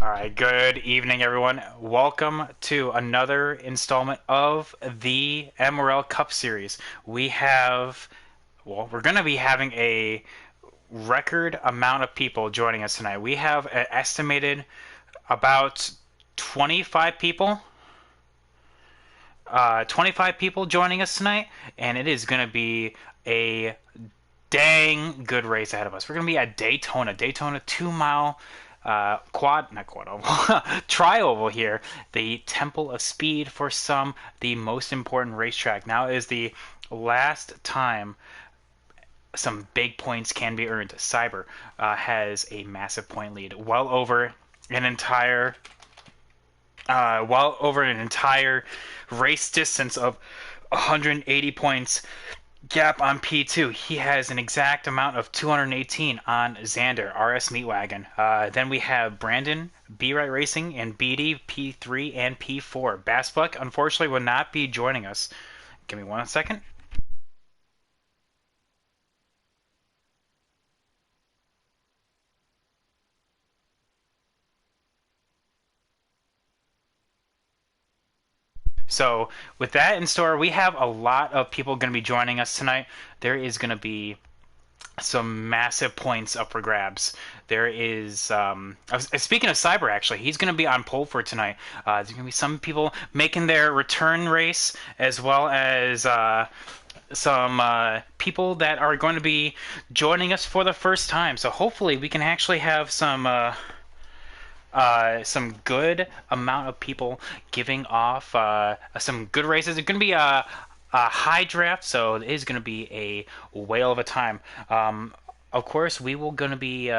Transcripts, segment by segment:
All right, good evening, everyone. Welcome to another installment of the MRL Cup Series. We're going to be having a record amount of people joining us tonight. We have an estimated about 25 people, 25 people joining us tonight, and it is going to be a dang good race ahead of us. We're going to be at Daytona 2 mile not quad oval, tri-oval here, the Temple of Speed for some, the most important racetrack. Now is the last time some big points can be earned. Cyber has a massive point lead, well over an entire race distance of 180 points gap on P2. He has an exact amount of 218 on Xander, RS Meatwagon. Then we have Brandon, B-Right Racing, and BD, P3 and P4. Bassbuck, unfortunately, will not be joining us. Give me 1 second. So, with that in store, we have a lot of people going to be joining us tonight. There is going to be some massive points up for grabs. There is, speaking of Cyber, actually, he's going to be on pole for tonight. There's going to be some people making their return race, as well as some people that are going to be joining us for the first time. So hopefully we can actually have some good amount of people giving off some good races. It's going to be a high draft, so it is going to be a whale of a time. Of course, we will going to be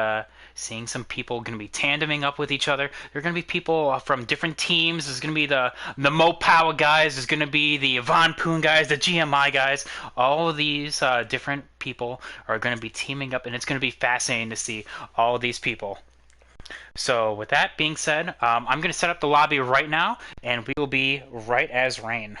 seeing some people going to be tandeming up with each other. There are going to be people from different teams. There's going to be the Mo Power guys. There's going to be the Von Poon guys, the GMI guys. All of these different people are going to be teaming up, and it's going to be fascinating to see all of these people. So with that being said, I'm going to set up the lobby right now, and we will be right as rain.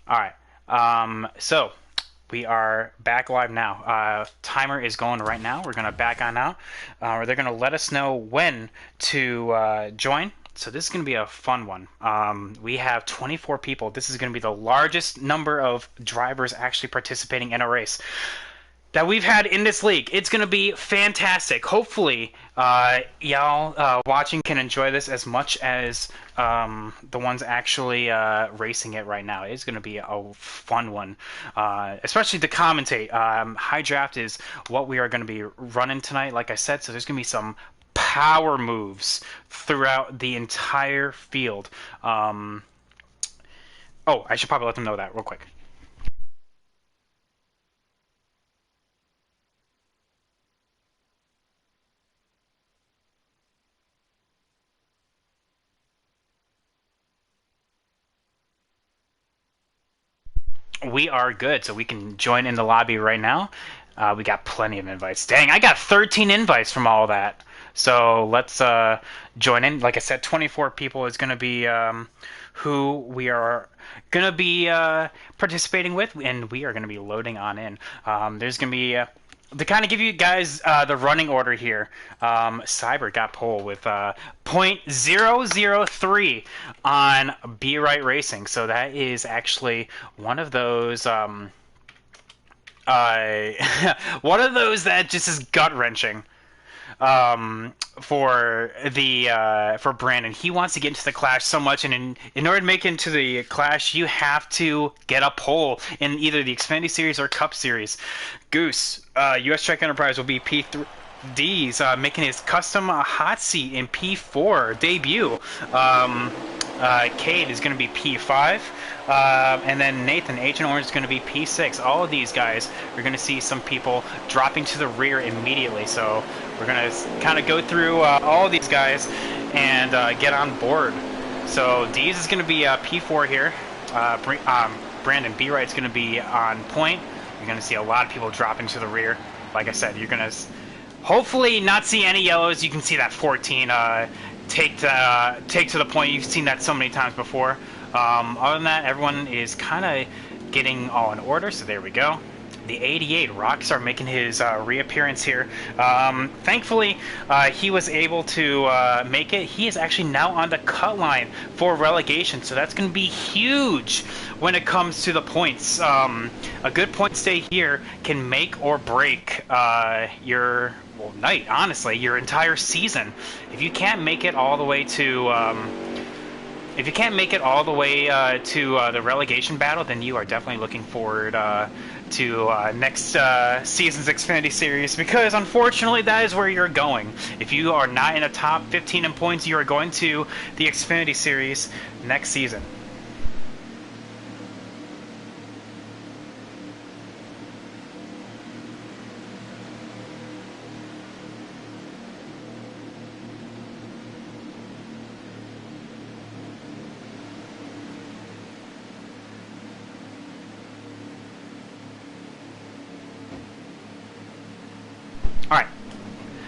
All right. So we are back live now. Timer is going right now. We're gonna back on out. They're gonna let us know when to join. So this is gonna be a fun one. We have 24 people. This is gonna be the largest number of drivers actually participating in a race that we've had in this league. It's going to be fantastic. Hopefully, y'all watching can enjoy this as much as the ones actually racing it right now. It's going to be a fun one, especially to commentate. High draft is what we are going to be running tonight, like I said, so there's going to be some power moves throughout the entire field. Oh, I should probably let them know that real quick. We are good, so we can join in the lobby right now. We got plenty of invites. Dang, I got 13 invites from all that. So let's join in. Like I said, 24 people is going to be who we are going to be participating with, and we are going to be loading on in. There's going to be to kind of give you guys the running order here, Cyber got pole with .003 on Be Right Racing. So that is actually one of those one of those that just is gut wrenching for Brandon. He wants to get into the Clash so much, and in order to make it into the Clash, you have to get a pole in either the Xfinity Series or Cup Series. Goose, U.S. Trek Enterprise will be P3. D's making his custom hot seat in P4 debut. Cade is going to be P5. And then Nathan, Agent Orange, is going to be P6. All of these guys, we're going to see some people dropping to the rear immediately. So we're going to kind of go through all of these guys and get on board. So D's is going to be P4 here. Brandon B. Wright's going to be on point. You're going to see a lot of people dropping to the rear. Like I said, you're going to hopefully not see any yellows. You can see that 14 take to the point. You've seen that so many times before. Other than that, everyone is kind of getting all in order, so there we go. The 88, Rockstar making his reappearance here. Thankfully, he was able to make it. He is actually now on the cut line for relegation, so that's going to be huge when it comes to the points. A good point stay here can make or break your night, honestly, your entire season. If you can't make it all the way to the relegation battle, then you are definitely looking forward to next season's Xfinity Series, because unfortunately that is where you're going. If you are not in the top 15 in points, you are going to the Xfinity Series next season. Alright,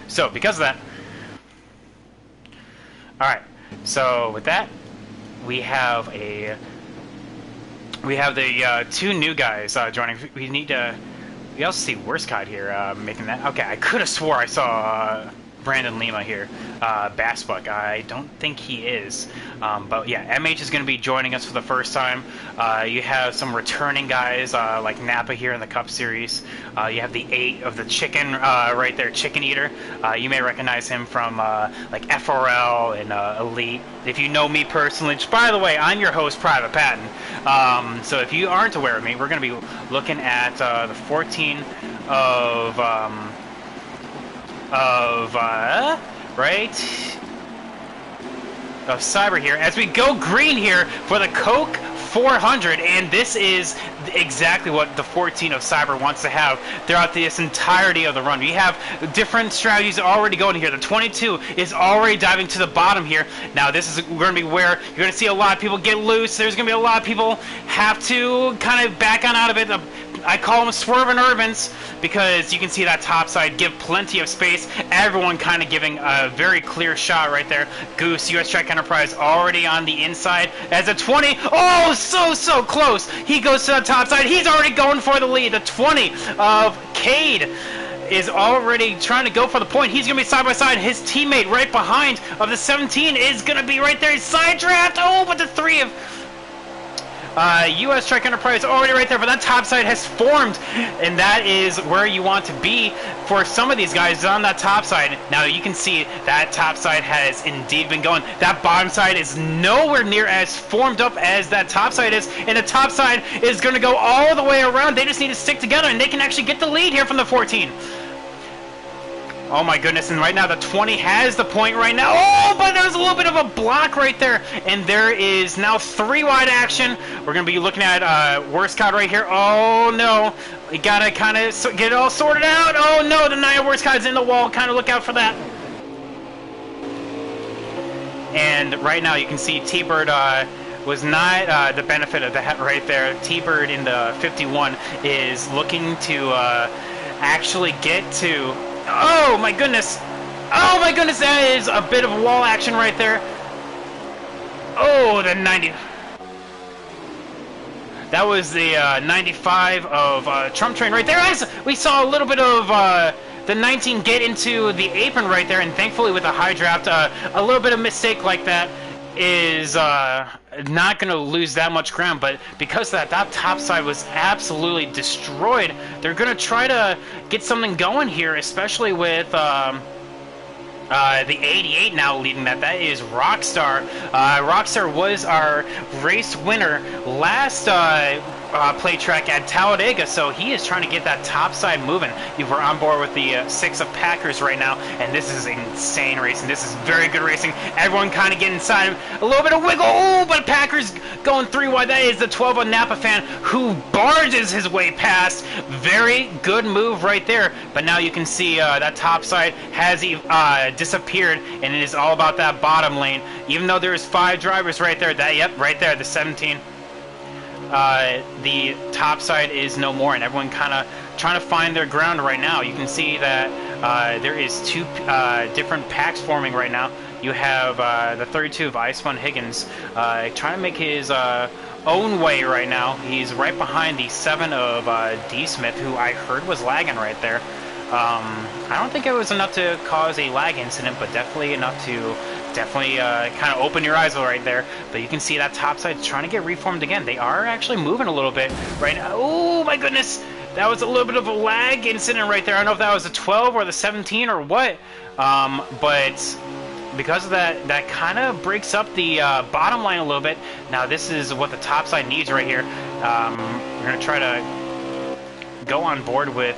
so because of that, alright, so with that, we have the two new guys joining. We also see Worskite here making that. Okay, I could have swore I saw Brandon Lima here. Bassbuck, I don't think he is. But yeah, MH is going to be joining us for the first time. You have some returning guys like Napa here in the Cup Series. You have the 8 of the chicken right there, Chicken Eater. You may recognize him from like FRL and Elite. If you know me personally, which, by the way, I'm your host, Private Patton. So if you aren't aware of me, we're going to be looking at the 14 of Cyber here as we go green here for the Coke 400, and this is exactly what the 14 of Cyber wants to have throughout this entirety of the run. We have different strategies already going here. The 22 is already diving to the bottom here. Now this is going to be where you're going to see a lot of people get loose. There's going to be a lot of people have to kind of back on out of it. I call them swerving urbans, because you can see that top side give plenty of space. everyone kind of giving a very clear shot right there. Goose, US Trek Enterprise already on the inside as a 20. Oh, so close. He goes to the top side. He's already going for the lead. The 20 of Cade is already trying to go for the point. He's going to be side by side. His teammate right behind of the 17 is going to be right there. Side draft. Oh, but the 3 of US Trek Enterprise already right there, but that top side has formed, and that is where you want to be for some of these guys on that top side. Now you can see that top side has indeed been going. That bottom side is nowhere near as formed up as that top side is, and the top side is going to go all the way around. They just need to stick together, and they can actually get the lead here from the 14. Oh my goodness, and right now the 20 has the point right now. Oh, but there's a little bit of a block right there. And there is now 3 wide action. We're going to be looking at worst card right here. Oh no, we got to kind of get it all sorted out. Oh no, the 9 worst card's in the wall. Kind of look out for that. And right now you can see T-Bird was not the benefit of that right there. T-Bird in the 51 is looking to actually get to... Oh my goodness! Oh my goodness, that is a bit of wall action right there. Oh, the 90. That was the 95 of Trump Train right there. As we saw a little bit of the 19 get into the apron right there, and thankfully with a high draft, a little bit of mistake like that is not going to lose that much ground, but because that top side was absolutely destroyed, they're going to try to get something going here, especially with the 88 now leading that. That is Rockstar. Rockstar was our race winner last play track at Talladega, so he is trying to get that top side moving. You were on board with the 6 of Packers right now, and this is insane racing. This is very good racing. Everyone kind of getting inside. A little bit of wiggle. Oh, but Packers going 3 wide. That is the 12 of Napa fan who barges his way past. Very good move right there. But now you can see that top side has disappeared, and it is all about that bottom lane. Even though there's 5 drivers right there. Yep, right there, the 17. The top side is no more, and everyone kind of trying to find their ground right now. You can see that there is 2 different packs forming right now. You have the 32 of Iceman Higgins trying to make his own way right now. He's right behind the 7 of D. Smith, who I heard was lagging right there. I don't think it was enough to cause a lag incident, but definitely enough to kind of open your eyes right there. But you can see that top side trying to get reformed again. They are actually moving a little bit right now. Oh my goodness, that was a little bit of a lag incident right there. I don't know if that was the 12 or the 17 or what, but because of that, that kind of breaks up the bottom line a little bit. Now this is what the top side needs right here. We're going to try to go on board with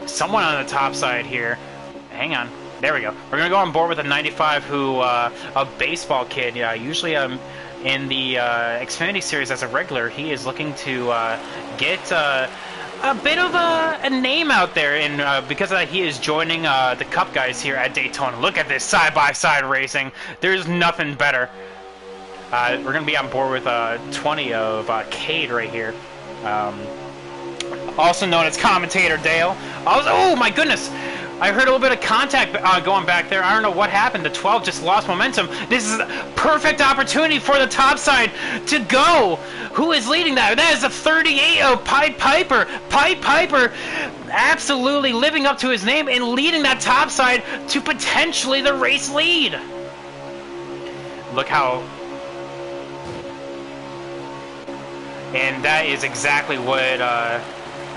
someone on the top side here. Hang on. There we go. We're going to go on board with a 95 who, a baseball kid, usually in the Xfinity Series as a regular. He is looking to get a bit of a name out there, and because of that, he is joining the Cup guys here at Daytona. Look at this side-by-side racing. There's nothing better. We're going to be on board with 20 of Cade right here. Also known as Commentator Dale. Oh my goodness! I heard a little bit of contact going back there. I don't know what happened. The 12 just lost momentum. This is a perfect opportunity for the top side to go. Who is leading that? That is a 38 of Pied Piper. Pied Piper absolutely living up to his name and leading that top side to potentially the race lead. Look how... And that is exactly what...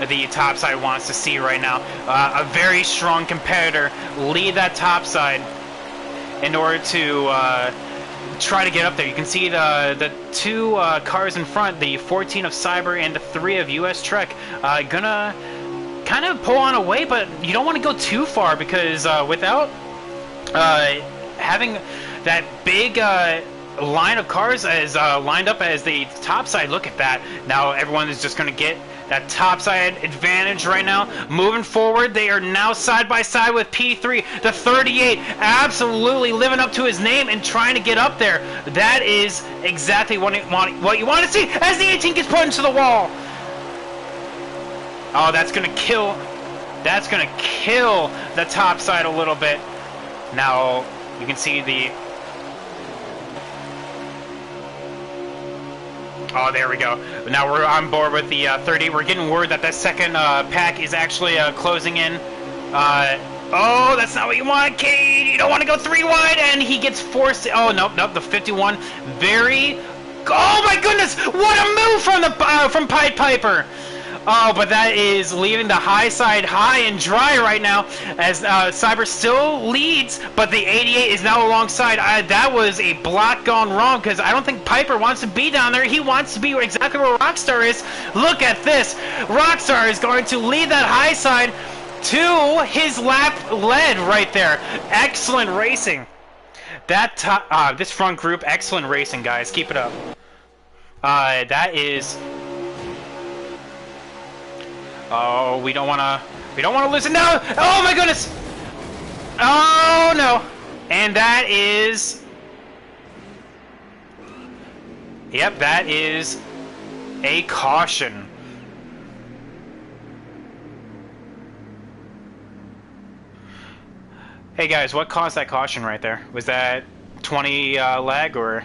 the top side wants to see right now. A very strong competitor lead that top side in order to try to get up there. You can see the 2 cars in front, the 14 of Cyber and the 3 of US Trek, gonna kind of pull on away, but you don't want to go too far because without having that big line of cars as lined up as the top side, look at that. Now everyone is just going to get that top side advantage right now. Moving forward, they are now side by side with P3. The 38 absolutely living up to his name and trying to get up there. That is exactly what you want to see as the 18 gets put into the wall. Oh, that's going to kill That's going to kill the top side a little bit. Now, you can see the... Oh, there we go. Now we're on board with the 30. We're getting word that the second pack is actually closing in. Oh, that's not what you want, Cade. You don't want to go 3 wide, and he gets forced. Oh, nope, nope. The 51, very. Oh my goodness! What a move from the from Pied Piper. Oh, but that is leaving the high side high and dry right now, as Cyber still leads, but the 88 is now alongside. That was a block gone wrong, because I don't think Piper wants to be down there. He wants to be exactly where Rockstar is. Look at this. Rockstar is going to lead that high side to his lap lead right there. Excellent racing. That this front group, excellent racing, guys. Keep it up. That is... Oh, we don't want to listen. No! Oh my goodness! Oh no! And that is... Yep, that is a caution. Hey guys, what caused that caution right there? Was that 20 lag or...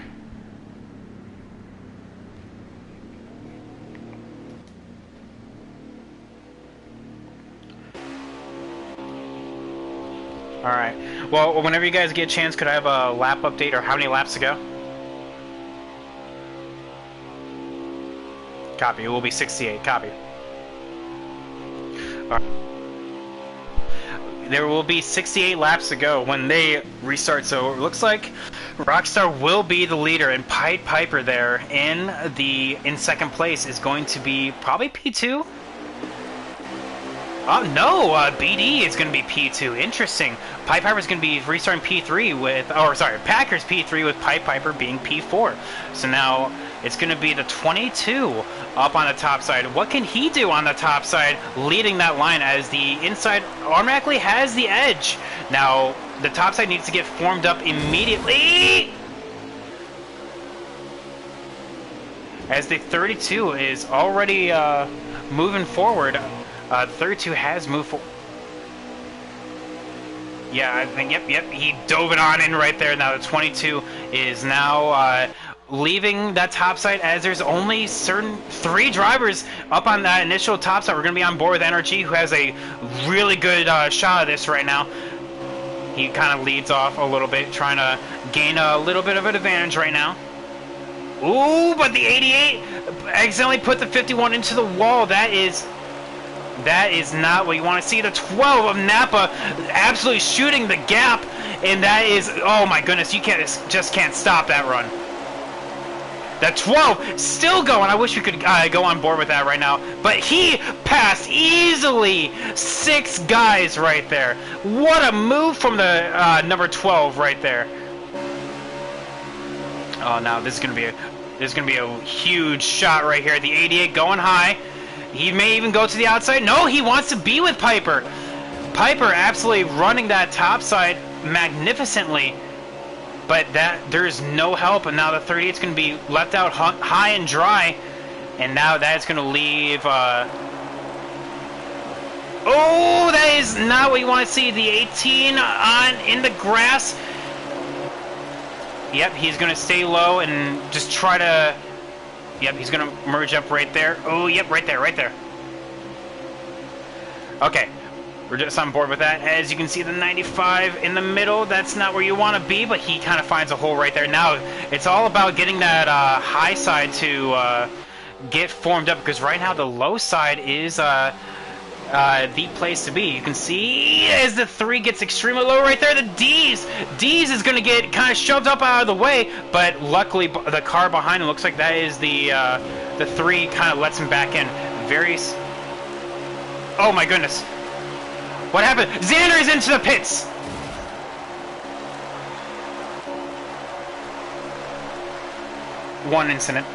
Alright. Well, whenever you guys get a chance, could I have a lap update or how many laps to go? Copy. It will be 68. Copy. Alright. There will be 68 laps to go when they restart, so it looks like Rockstar will be the leader, and Pied Piper there in second place is going to be probably P2? Oh no, BD is going to be P2. Interesting. Pied Piper is going to be restarting P3 with, or sorry, Packers P3 with Pied Piper being P4. So now it's going to be the 22 up on the top side. What can he do on the top side, leading that line as the inside automatically has the edge? Now the top side needs to get formed up immediately, as the 32 is already moving forward. 32 has moved forward. Yeah, I think, yep, he dove it on in right there. Now the 22 is now leaving that top side, as there's only certain 3 drivers up on that initial top side. We're going to be on board with NRG, who has a really good shot of this right now. He kind of leads off a little bit, trying to gain a little bit of an advantage right now. Ooh, but the 88 accidentally put the 51 into the wall. That is not what you want to see. The 12 of Napa absolutely shooting the gap, and that is, oh my goodness, you just can't stop that run. That 12 still going. I wish we could go on board with that right now, but he passed easily 6 guys right there. What a move from the number 12 right there. Oh, now this is gonna be a huge shot right here. The 88 going high. He may even go to the outside. No, he wants to be with Piper. Piper absolutely running that top side magnificently, but there's no help. And now the 38's going to be left out high and dry, and now that's going to leave. Oh, that is not what you want to see. The 18 in the grass. Yep, he's going to stay low and just try to. Yep, he's going to merge up right there. Oh, yep, right there. Okay, we're just on board with that. As you can see, the 95 in the middle, that's not where you want to be, but he kind of finds a hole right there. Now, it's all about getting that high side to get formed up, because right now the low side is the place to be. You can see as the 3 gets extremely low right there, the D's is going to get kind of shoved up out of the way, but luckily the car behind him, looks like that is the 3 kind of lets him back in. Oh my goodness, what happened? Xander is into the pits. One incident.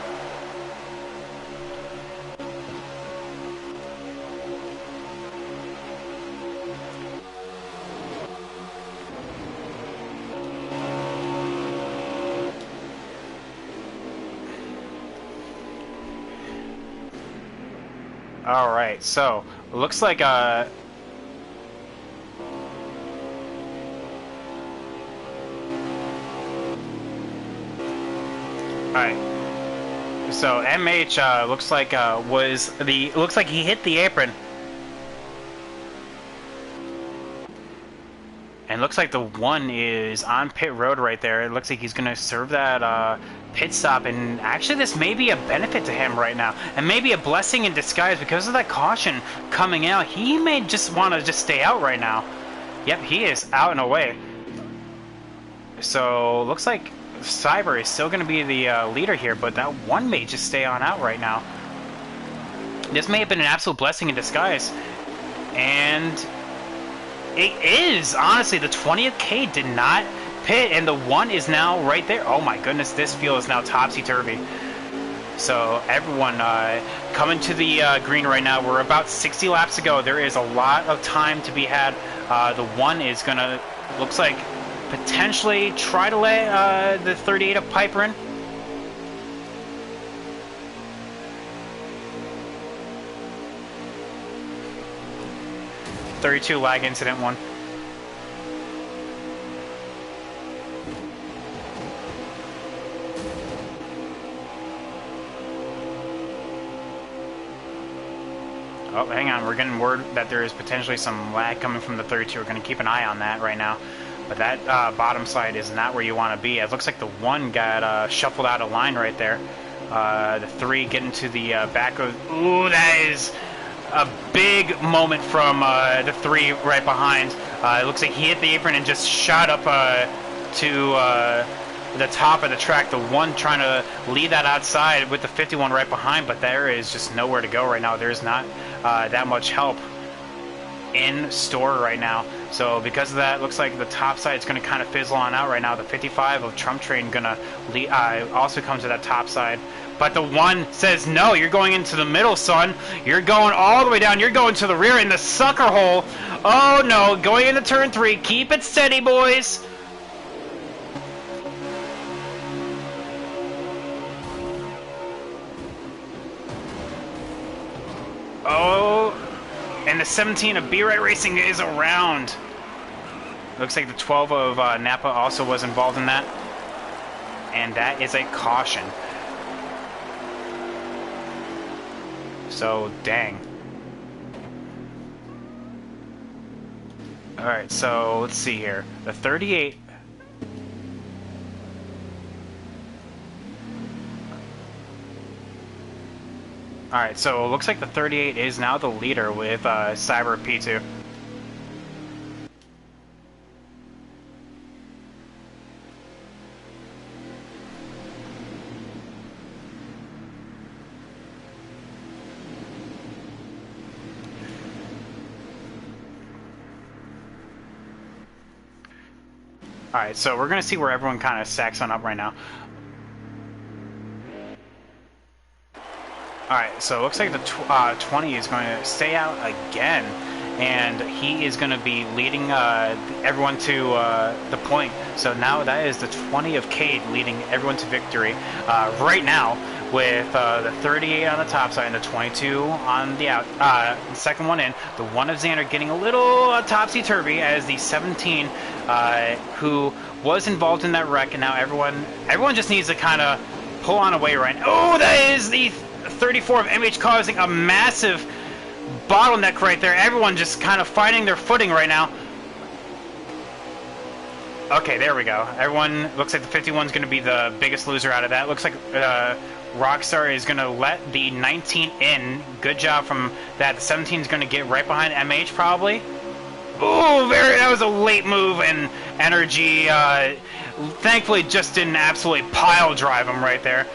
All right, so looks like right. So MH looks like looks like he hit the apron. And looks like the one is on pit road right there. It looks like he's going to serve that pit stop. And actually, this may be a benefit to him right now. And maybe a blessing in disguise because of that caution coming out. He may just want to just stay out right now. Yep, he is out and away. So, looks like Cyber is still going to be the leader here. But that one may just stay on out right now. This may have been an absolute blessing in disguise. And it is, honestly, the 20th K did not pit, and the 1 is now right there. Oh my goodness, this field is now topsy-turvy. So everyone coming to the green right now. We're about 60 laps to go. There is a lot of time to be had. The 1 is going to, looks like, potentially try to let the 38 of Piper in. .32 lag incident 1. Oh, hang on. We're getting word that there is potentially some lag coming from the 32. We're going to keep an eye on that right now. But that bottom side is not where you want to be. It looks like the 1 got shuffled out of line right there. The 3 getting to the back of... Ooh, that is a big moment from the 3 right behind. It looks like he hit the apron and just shot up to the top of the track. The 1 trying to lead that outside with the 51 right behind, but there is just nowhere to go right now. There's not that much help in store right now. So because of that, looks like the top side is going to kind of fizzle on out right now. The 55 of Trump Train going to also come to that top side. But the 1 says, no, you're going into the middle, son. You're going all the way down. You're going to the rear in the sucker hole. Oh, no. Going into turn 3. Keep it steady, boys. Oh, and the 17 of B-Right Racing is around. Looks like the 12 of Napa also was involved in that. And that is a caution. So, dang. Alright, so let's see here. The 38... Alright, so it looks like the 38 is now the leader with Cyber P2. Alright, so we're going to see where everyone kind of stacks on up right now. Alright, so it looks like the 20 is going to stay out again. And he is going to be leading everyone to the point. So now that is the 20 of Cade leading everyone to victory right now, with the 38 on the top side and the 22 on the out. The second one in. The 1 of Xander getting a little topsy-turvy as the 17 who was involved in that wreck. And now everyone just needs to kind of pull on away right now. Oh, that is the 34 of MH causing a massive bottleneck right there. Everyone just kind of finding their footing right now. Okay, there we go. Everyone looks like the 51 is going to be the biggest loser out of that. Looks like Rockstar is going to let the 19 in. Good job from that. The 17 is going to get right behind MH probably. Ooh, that was a late move, and Energy thankfully just didn't absolutely pile drive him right there.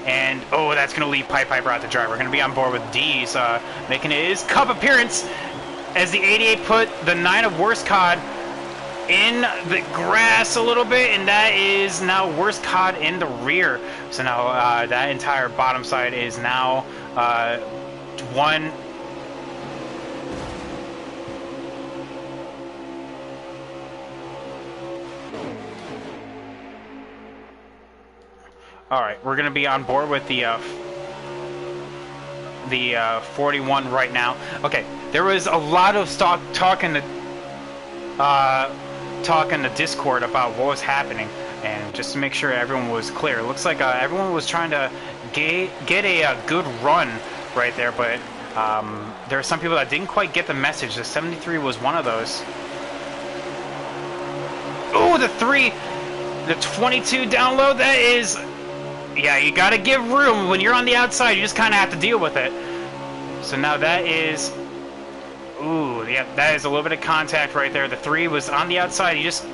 And, oh, that's going to leave Piper out the drive. We're going to be on board with D's, making his Cup appearance as the 88 put the 9 of Worst Cod in the grass a little bit, and that is now Worst Cod in the rear. So now that entire bottom side is now one... Alright, we're going to be on board with the 41 right now. Okay, there was a lot of talk in the Discord about what was happening, and just to make sure everyone was clear. It looks like everyone was trying to get a good run right there, but there are some people that didn't quite get the message. The 73 was one of those. Oh, the 3, the 22 down low, that is... Yeah, you gotta give room. When you're on the outside, you just kind of have to deal with it. So now that is... Ooh, yeah, that is a little bit of contact right there. The 3 was on the outside. You just...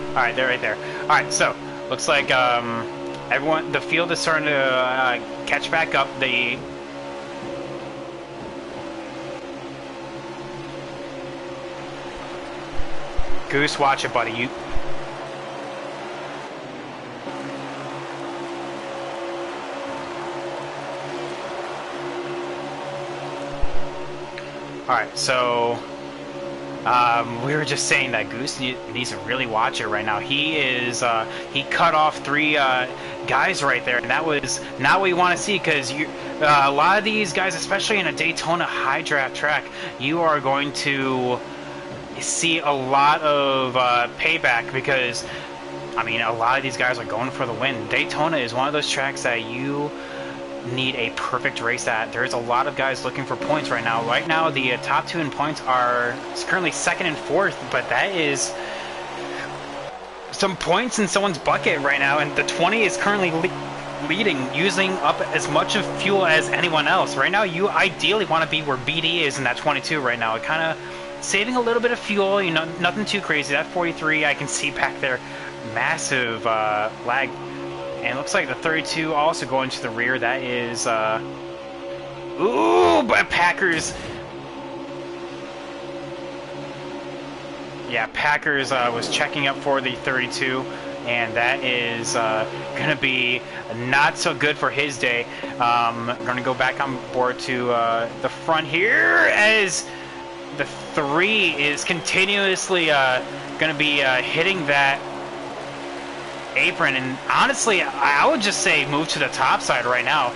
Alright, they're right there. Alright, so, looks like everyone, the field is starting to catch back up. The... Goose, watch it, buddy. You... Alright, so... we were just saying that Goose needs to really watch it right now. He is, he cut off 3 guys right there, and that was not what you want to see, because a lot of these guys, especially in a Daytona high draft track, you are going to see a lot of payback, because, I mean, a lot of these guys are going for the win. Daytona is one of those tracks that you need a perfect race at. There's a lot of guys looking for points right now. Right now, the top 2 in points are currently 2nd and 4th, but that is some points in someone's bucket right now, and the 20 is currently leading, using up as much of fuel as anyone else. Right now, you ideally want to be where BD is in that 22 right now. It kind of saving a little bit of fuel, you know, nothing too crazy. That 43, I can see back there, massive lag. And it looks like the 32 also going to the rear. That is, ooh, but Packers. Yeah, Packers was checking up for the 32, and that is going to be not so good for his day. Going to go back on board to the front here as the 3 is continuously going to be hitting that apron, and honestly, I would just say move to the top side right now,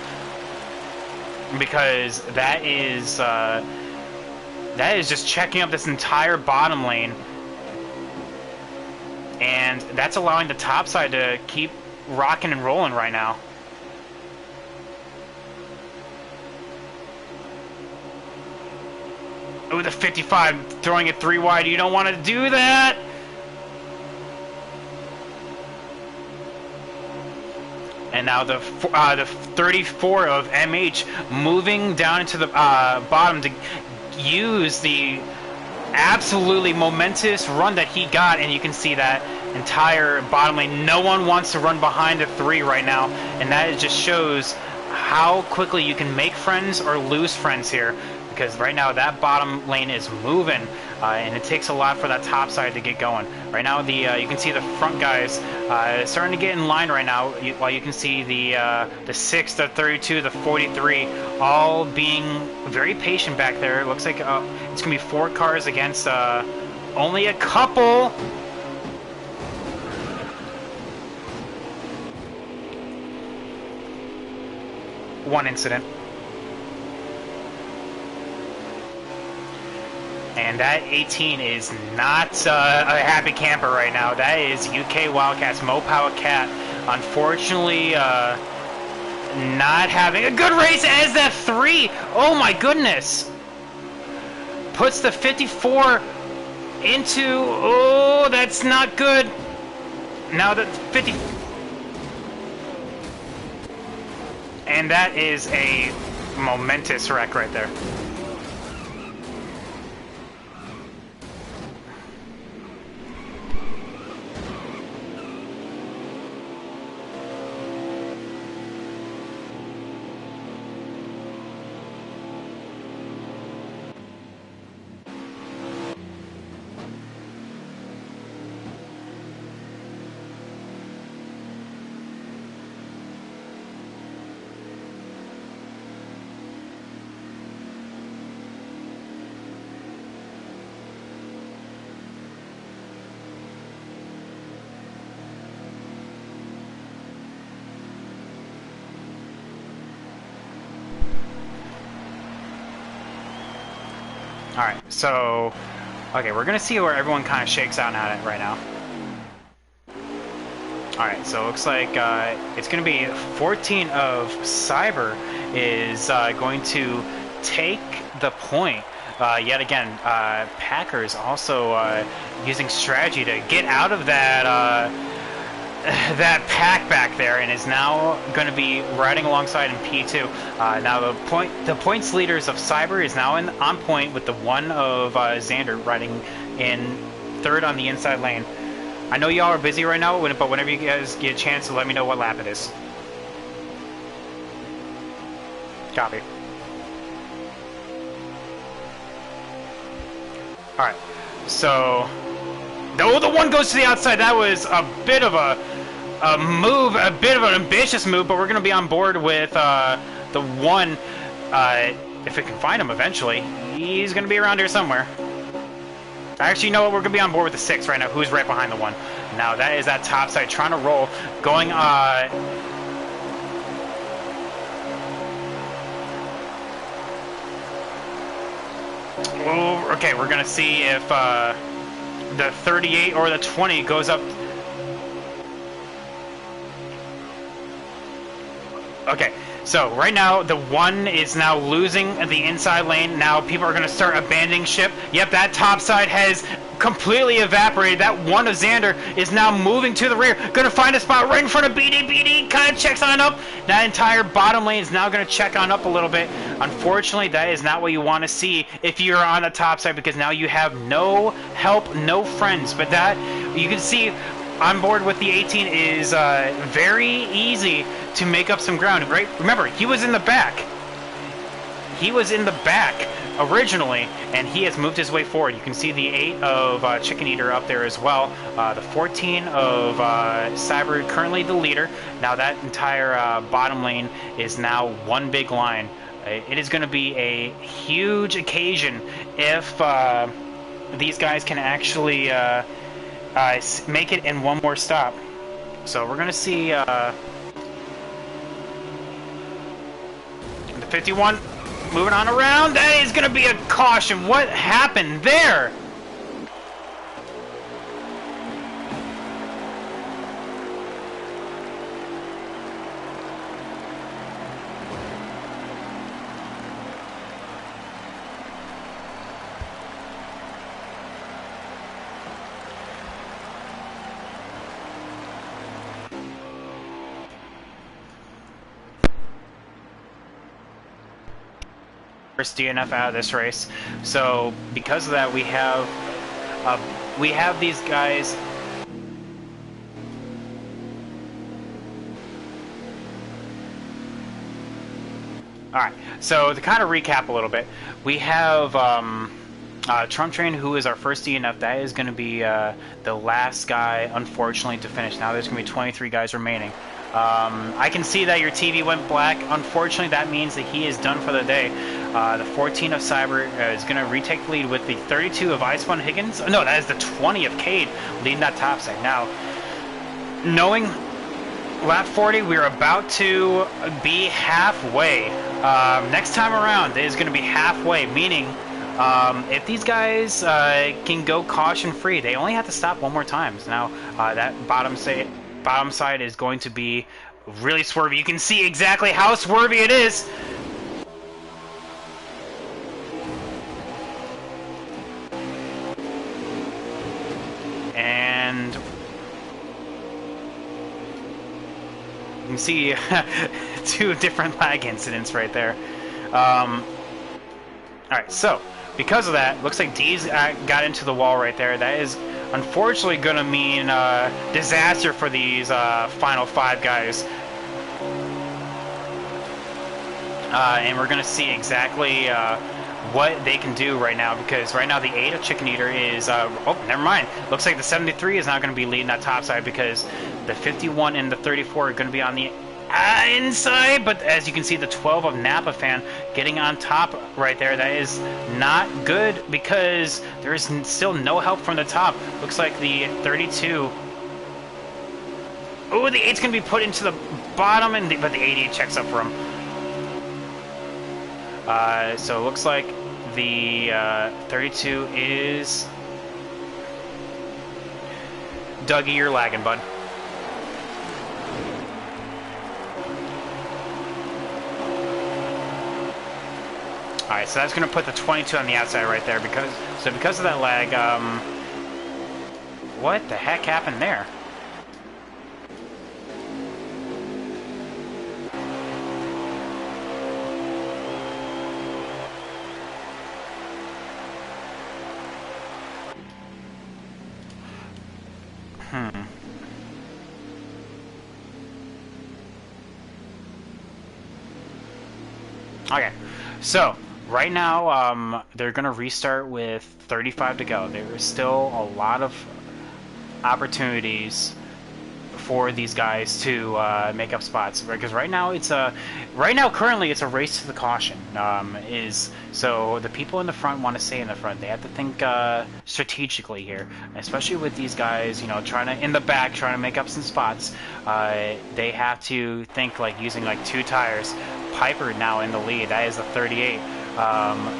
because that is just checking up this entire bottom lane, and that's allowing the top side to keep rocking and rolling right now. Oh, the 55 throwing it 3 wide. You don't want to do that. And now the 34 of MH moving down into the bottom to use the absolutely momentous run that he got, and you can see that entire bottom lane. No one wants to run behind the 3 right now, and that just shows how quickly you can make friends or lose friends here, because right now that bottom lane is moving, and it takes a lot for that top side to get going. Right now, the you can see the front guys starting to get in line right now, while you can see the 6, the 32, the 43, all being very patient back there. It looks like it's going to be 4 cars against only a couple. One incident. And that 18 is not a happy camper right now. That is UK Wildcats, Mopower Cat. Unfortunately, not having a good race as that 3. Oh my goodness. Puts the 54 into... Oh, that's not good. Now the 50... And that is a momentous wreck right there. Alright, so... Okay, we're going to see where everyone kind of shakes out at it right now. Alright, so it looks like it's going to be 14 of Cyber is going to take the point. Yet again, Packers also using strategy to get out of that that pack back there, and is now going to be riding alongside in P2. Now the points leaders of Cyber is now on point with the one of Xander riding in third on the inside lane. I know y'all are busy right now, but whenever you guys get a chance, let me know what lap it is. Copy. Alright, so... Oh, the one goes to the outside. That was a bit of a move, a bit of an ambitious move, but we're going to be on board with the one. If we can find him eventually, he's going to be around here somewhere. Actually, you know what? We're going to be on board with the 6 right now. Who's right behind the 1? Now, that is that top side trying to roll. Going, oh, okay, we're going to see if the 38 or the 20 goes up. Okay, so right now the 1 is now losing the inside lane. Now people are going to start abandoning ship. Yep, that top side has completely evaporated. That 1 of Xander is now moving to the rear. Going to find a spot right in front of BD. BD kind of checks on up. That entire bottom lane is now going to check on up a little bit. Unfortunately, that is not what you want to see if you're on the top side, because now you have no help, no friends. But that, you can see on board with the 18 is very easy to make up some ground, right? Remember, he was in the back. He was in the back originally, and he has moved his way forward. You can see the 8 of Chicken Eater up there as well. The 14 of Cyber, currently the leader. Now that entire bottom lane is now one big line. It is going to be a huge occasion if these guys can actually make it in one more stop. So we're going to see the 51 moving on around. That is going to be a caution. What happened there? First DNF out of this race. So because of that, we have these guys. All right. So to kind of recap a little bit, we have Trump Train, who is our first DNF. That is going to be the last guy, unfortunately, to finish. Now there's going to be 23 guys remaining. I can see that your TV went black. Unfortunately, that means that he is done for the day. The 14 of Cyber is going to retake the lead with the 32 of Ice1 Higgins. No, that is the 20 of Cade leading that top side. Now, knowing lap 40, we're about to be halfway. Next time around, it is going to be halfway, meaning if these guys can go caution-free, they only have to stop one more time. Now, that bottom side is going to be really swervy. You can see exactly how swervy it is. And you can see 2 different lag incidents right there. Alright, so because of that, looks like D's got into the wall right there. That is unfortunately going to mean disaster for these final 5 guys. And we're going to see exactly what they can do right now, because right now the 8 of Chicken Eater is... oh, never mind. Looks like the 73 is not going to be leading that top side, because the 51 and the 34 are going to be on the inside. But as you can see, the 12 of Napa Fan getting on top right there. That is not good, because there is still no help from the top. Looks like the 32... Oh, the 8's going to be put into the bottom, but the 88 checks up for him. So it looks like the 32 is... Dougie, you're lagging, bud. Alright, so that's going to put the 22 on the outside right there. Because of that lag, what the heck happened there? Okay, so right now they're going to restart with 35 to go. There is still a lot of opportunities for these guys to make up spots, because right now currently it's a race to the caution. So the people in the front want to stay in the front. They have to think strategically here, especially with these guys, in the back trying to make up some spots. They have to think like using like 2 tires. Piper now in the lead. That is the 38.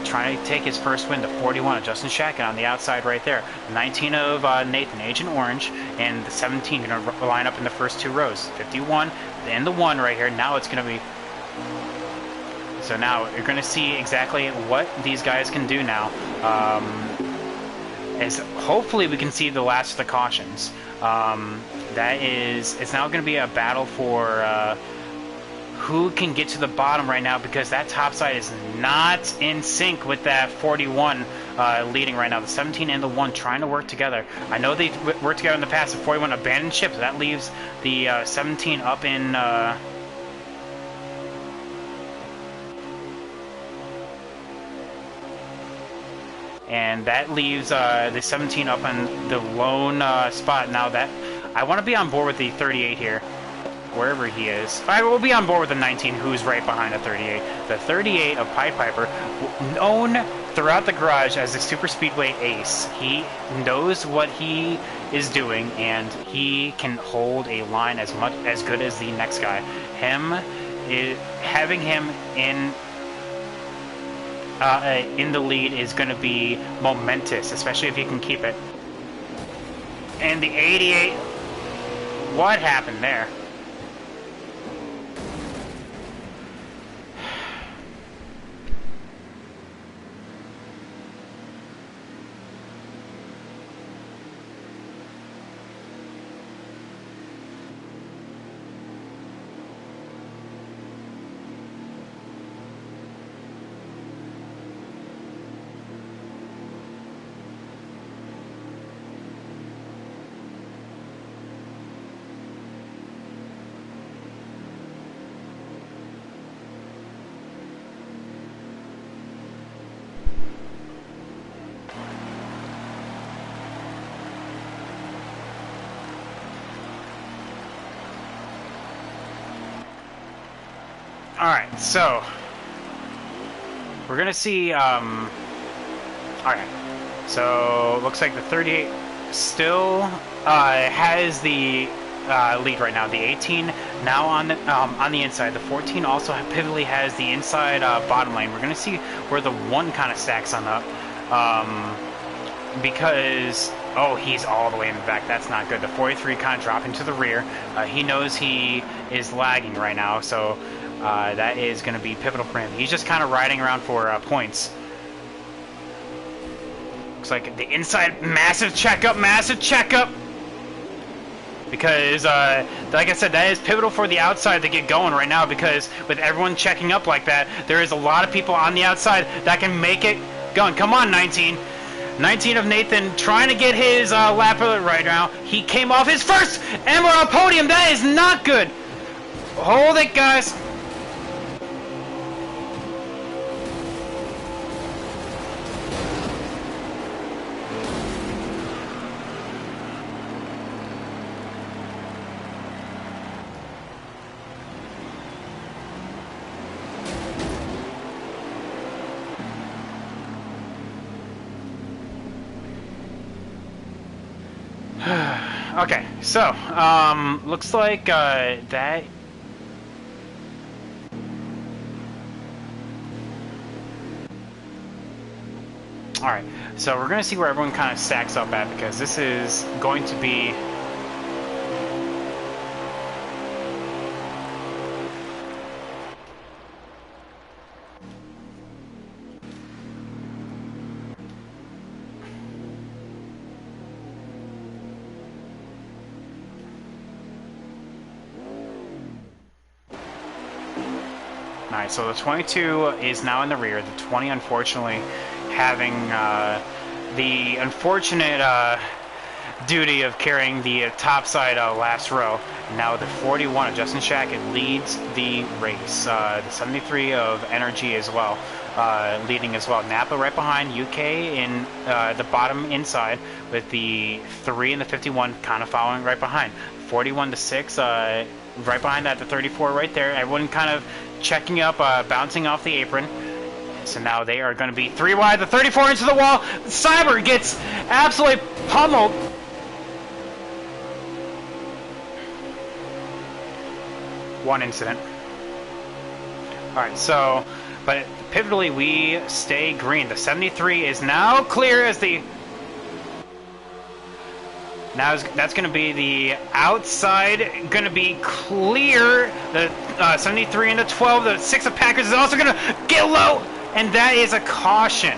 Trying to take his first win, the 41 of Justin Shacken on the outside right there. 19 of Nathan, Agent Orange, and the 17 going to line up in the first 2 rows. 51 and the 1 right here. Now it's going to be... So now you're going to see exactly what these guys can do now. As hopefully we can see the last of the cautions. It's now going to be a battle for... who can get to the bottom right now, because that top side is not in sync with that 41 leading right now. The 17 and the 1 trying to work together. I know they worked together in the past. The 41 abandoned ship. So that leaves the 17 up in... and that leaves the 17 up on the lone spot. Now that... I want to be on board with the 38 here. Wherever he is. I will be on board with the 19, who's right behind the 38. The 38 of Pied Piper, known throughout the garage as the Super Speedway ace. He knows what he is doing, and he can hold a line as good as the next guy. Having him in the lead is going to be momentous, especially if he can keep it. And the 88, what happened there? Alright, so we're gonna see alright. So looks like the 38 still has the lead right now. The 18 now on the inside. The 14 also pivotally has the inside bottom lane. We're gonna see where the 1 kind of stacks on up. Because he's all the way in the back. That's not good. The 43 kind of dropping to the rear. He knows he is lagging right now, so that is going to be pivotal for him. He's just kind of riding around for points. Looks like the inside, massive checkup. Because, like I said, that is pivotal for the outside to get going right now, because with everyone checking up like that, there is a lot of people on the outside that can make it going. Come on, 19. 19 of Nathan trying to get his lap right now. He came off his first MRL podium. That is not good. Hold it, guys. Okay, so looks like that. All right, so we're going to see where everyone kind of stacks up at, because this is going to be... Alright, so the 22 is now in the rear. The 20, unfortunately, having the unfortunate duty of carrying the topside last row. Now the 41 of Justin Shackett leads the race. The 73 of Energy as well, leading as well. Napa right behind, UK in the bottom inside, with the 3 and the 51 kind of following right behind. 41 to 6, right behind that, the 34 right there. Everyone kind of checking up, bouncing off the apron. So now they are going to be 3 wide. The 34 into the wall. Cyber gets absolutely pummeled. One incident. Alright, so, but pivotally we stay green. The 73 is now clear as the... Now that's going to be the outside, going to be clear. The 73 and the 12, the 6 of Packers is also going to get low, and that is a caution.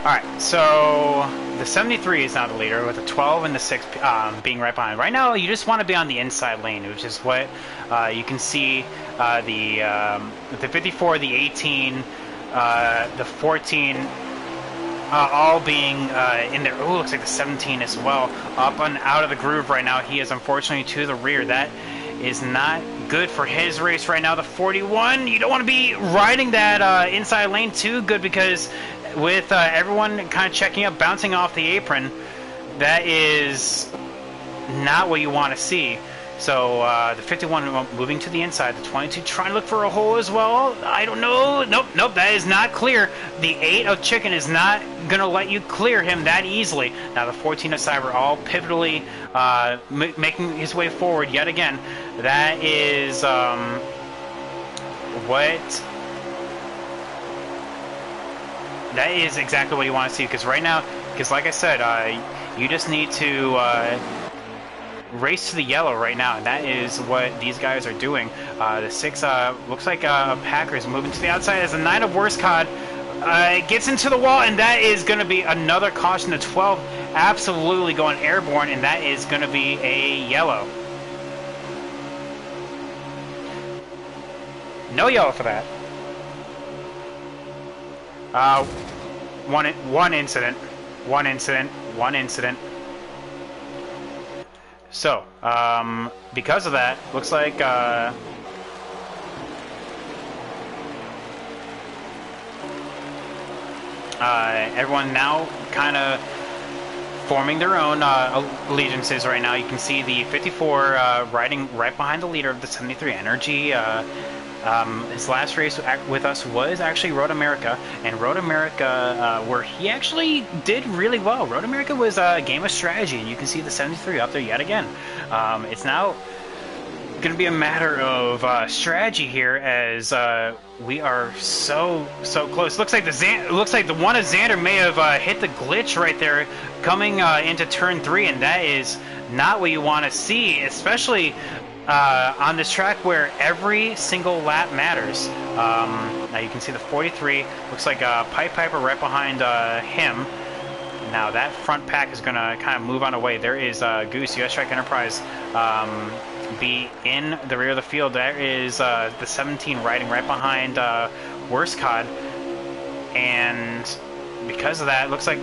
Alright, so the 73 is now the leader, with the 12 and the 6 being right behind. Right now, you just want to be on the inside lane, which is what you can see the 54, the 18, the 14, all being in there. Oh, looks like the 17 as well. Up and out of the groove right now. He is unfortunately to the rear. That is not good for his race right now. The 41, you don't want to be riding that inside lane too good, because with everyone kind of checking up, bouncing off the apron, that is not what you want to see. So the 51 moving to the inside, the 22 trying to look for a hole as well. I don't know. Nope, that is not clear. The 8 of Chicken is not going to let you clear him that easily. Now the 14 of Cyber all pivotally making his way forward yet again. That is that is exactly what you want to see, because right now, because like I said, you just need to race to the yellow right now, and that is what these guys are doing. The 6 looks like Packers moving to the outside as the 9 of Worst Cod gets into the wall, and that is going to be another caution. The 12 absolutely going airborne, and that is going to be a yellow. No yellow for that. One incident. So, because of that, looks like everyone now kind of forming their own allegiances right now. You can see the 54 riding right behind the leader of the 73 Energy. His last race with us was actually Road America, and Road America, where he actually did really well. Road America was a game of strategy, and you can see the 73 up there yet again. It's now going to be a matter of strategy here, as we are so close. Looks like the one of Xander may have hit the glitch right there, coming into turn 3, and that is not what you want to see, especially on this track where every single lap matters. Now you can see the 43, looks like Pipe Piper right behind him. Now that front pack is going to kind of move on away. There is Goose, US Strike Enterprise, be in the rear of the field. There is the 17 riding right behind Worst Cod, and because of that, it looks like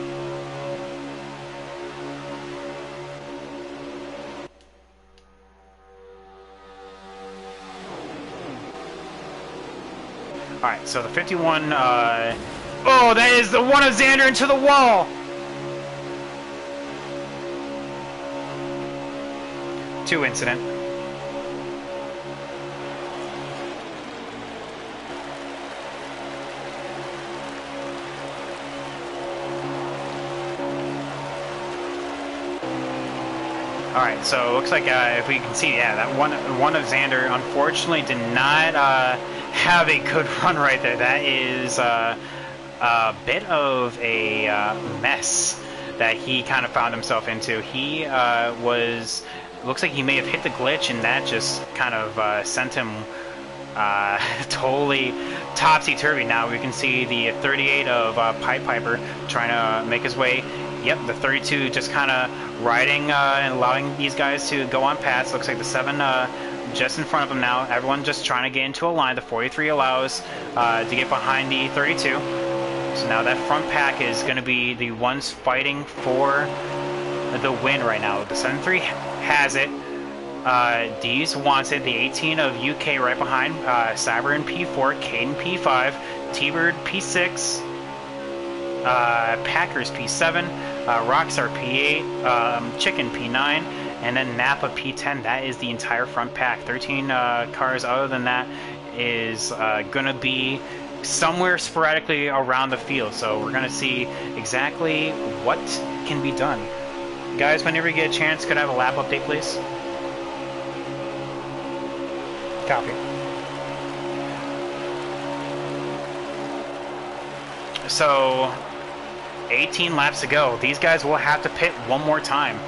alright, so the 51 oh, that is the one of Xander into the wall. Two incident. Alright, so it looks like if we can see, yeah, that one of Xander unfortunately did not have a good run right there. That is a bit of a mess that he kind of found himself into. He looks like he may have hit the glitch, and that just kind of sent him totally topsy-turvy. Now we can see the 38 of Pied Piper trying to make his way. Yep, the 32 just kind of riding and allowing these guys to go on past. Looks like the 7 just in front of him now. Everyone just trying to get into a line. The 43 allows to get behind the 32. So now that front pack is going to be the ones fighting for the win right now. The 7-3 has it. Dees wants it. The 18 of UK right behind. Cyber in P4, Caden P5, T-Bird P6, Packers P7, Rockstar P8, Chicken P9, and then Napa P10. That is the entire front pack. 13 cars other than that is going to be somewhere sporadically around the field. So we're going to see exactly what can be done. Guys, whenever you get a chance, could I have a lap update, please? Copy. So 18 laps to go. These guys will have to pit one more time.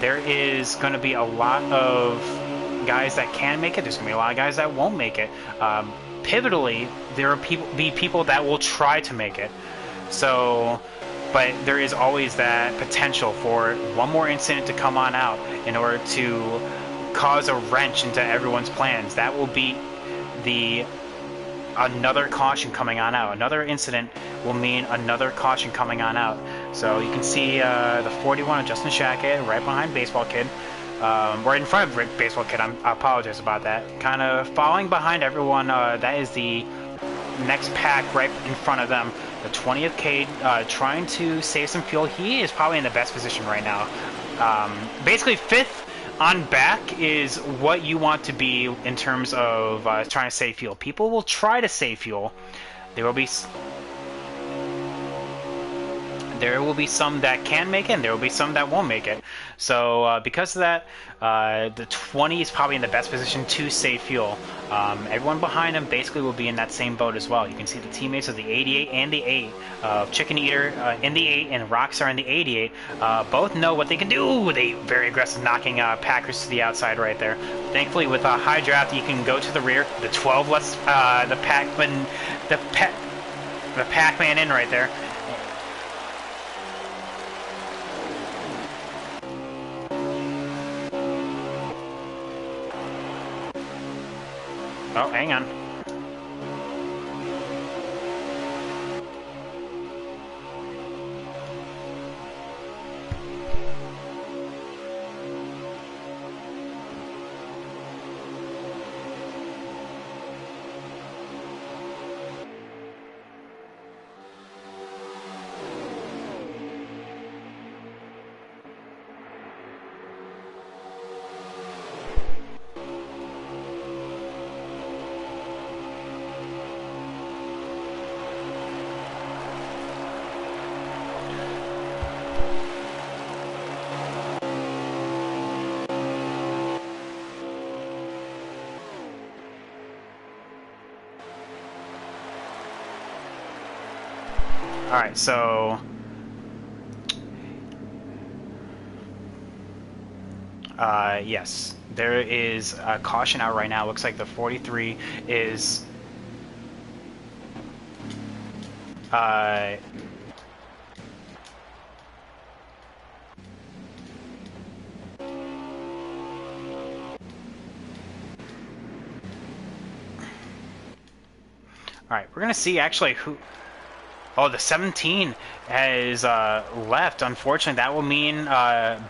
There is going to be a lot of guys that can make it. There's going to be a lot of guys that won't make it. Pivotally, there will be people that will try to make it. So, but there is always that potential for one more incident to come on out in order to cause a wrench into everyone's plans. That will be another caution coming on out. Another incident will mean another caution coming on out. So you can see the 41 of Justin Shackett right behind Baseball Kid. Right in front of Baseball Kid. I apologize about that. Kind of following behind everyone. That is the next pack right in front of them. The 20th Cade trying to save some fuel. He is probably in the best position right now. Basically, 5th on back is what you want to be in terms of trying to save fuel. People will try to save fuel. There will be some that can make it, and there will be some that won't make it. So because of that, the 20 is probably in the best position to save fuel. Everyone behind him basically will be in that same boat as well. You can see the teammates of the 88 and the 8 of Chicken Eater in the 8 and Rockstar in the 88 both know what they can do. They very aggressive, knocking Packers to the outside right there. Thankfully, with a high draft, you can go to the rear. The 12 lets the Pac-Man in right there. Oh, hang on. Alright, so yes, there is a caution out right now. Looks like the 43 is right, we're gonna see actually who. Oh, the 17 has left. Unfortunately, that will mean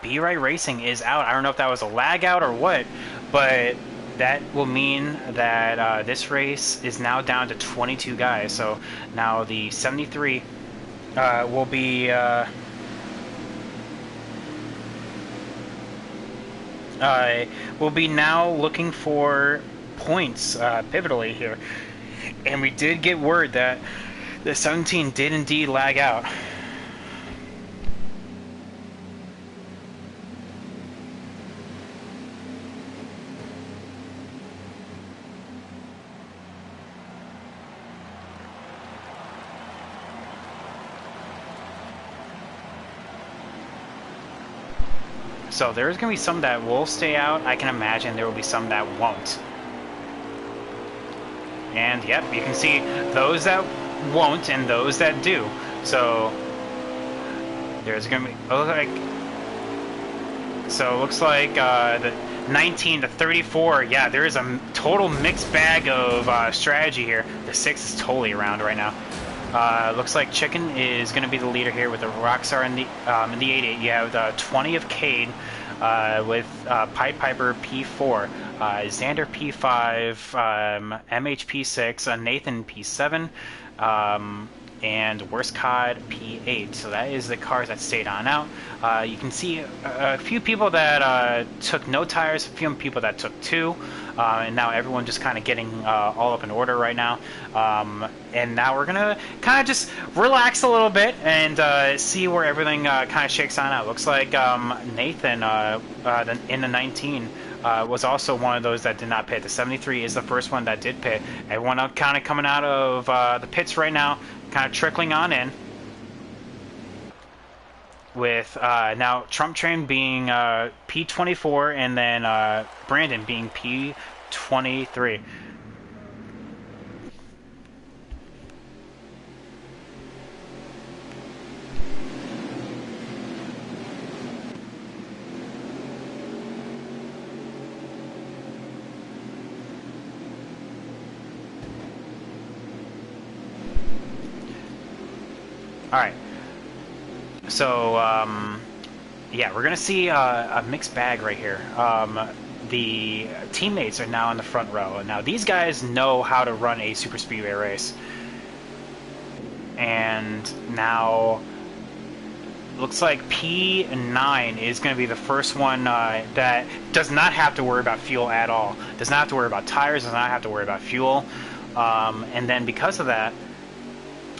B Right Racing is out. I don't know if that was a lag out or what, but that will mean that this race is now down to 22 guys. So now the 73 will be now looking for points pivotally here, and we did get word that the 17 did indeed lag out. So there's going to be some that will stay out. I can imagine there will be some that won't. And yep, you can see those that won't and those that do. So there's going to be, so it looks like the 19 to 34. Yeah, there is a total mixed bag of strategy here. The 6 is totally around right now. Looks like Chicken is going to be the leader here with the Rockstar in the 88. You have 20 of Cade with Pied Piper P4, Xander P5, MH P6, Nathan P7, and Worst Cod P8. So that is the cars that stayed on out. You can see a few people that took no tires, a few people that took 2, and now everyone just kind of getting all up in order right now. And now we're gonna kind of just relax a little bit and see where everything kind of shakes on out. Looks like Nathan in the 19 was also one of those that did not pit. The 73 is the first one that did pit. Everyone kind of coming out of the pits right now, kind of trickling on in. With now Trump Train being P24 and then Brandon being P23. All right. So, yeah, we're going to see a mixed bag right here. The teammates are now in the front row. Now, these guys know how to run a super speedway race. And now, looks like P9 is going to be the first one that does not have to worry about fuel at all. Does not have to worry about tires, does not have to worry about fuel. And then because of that,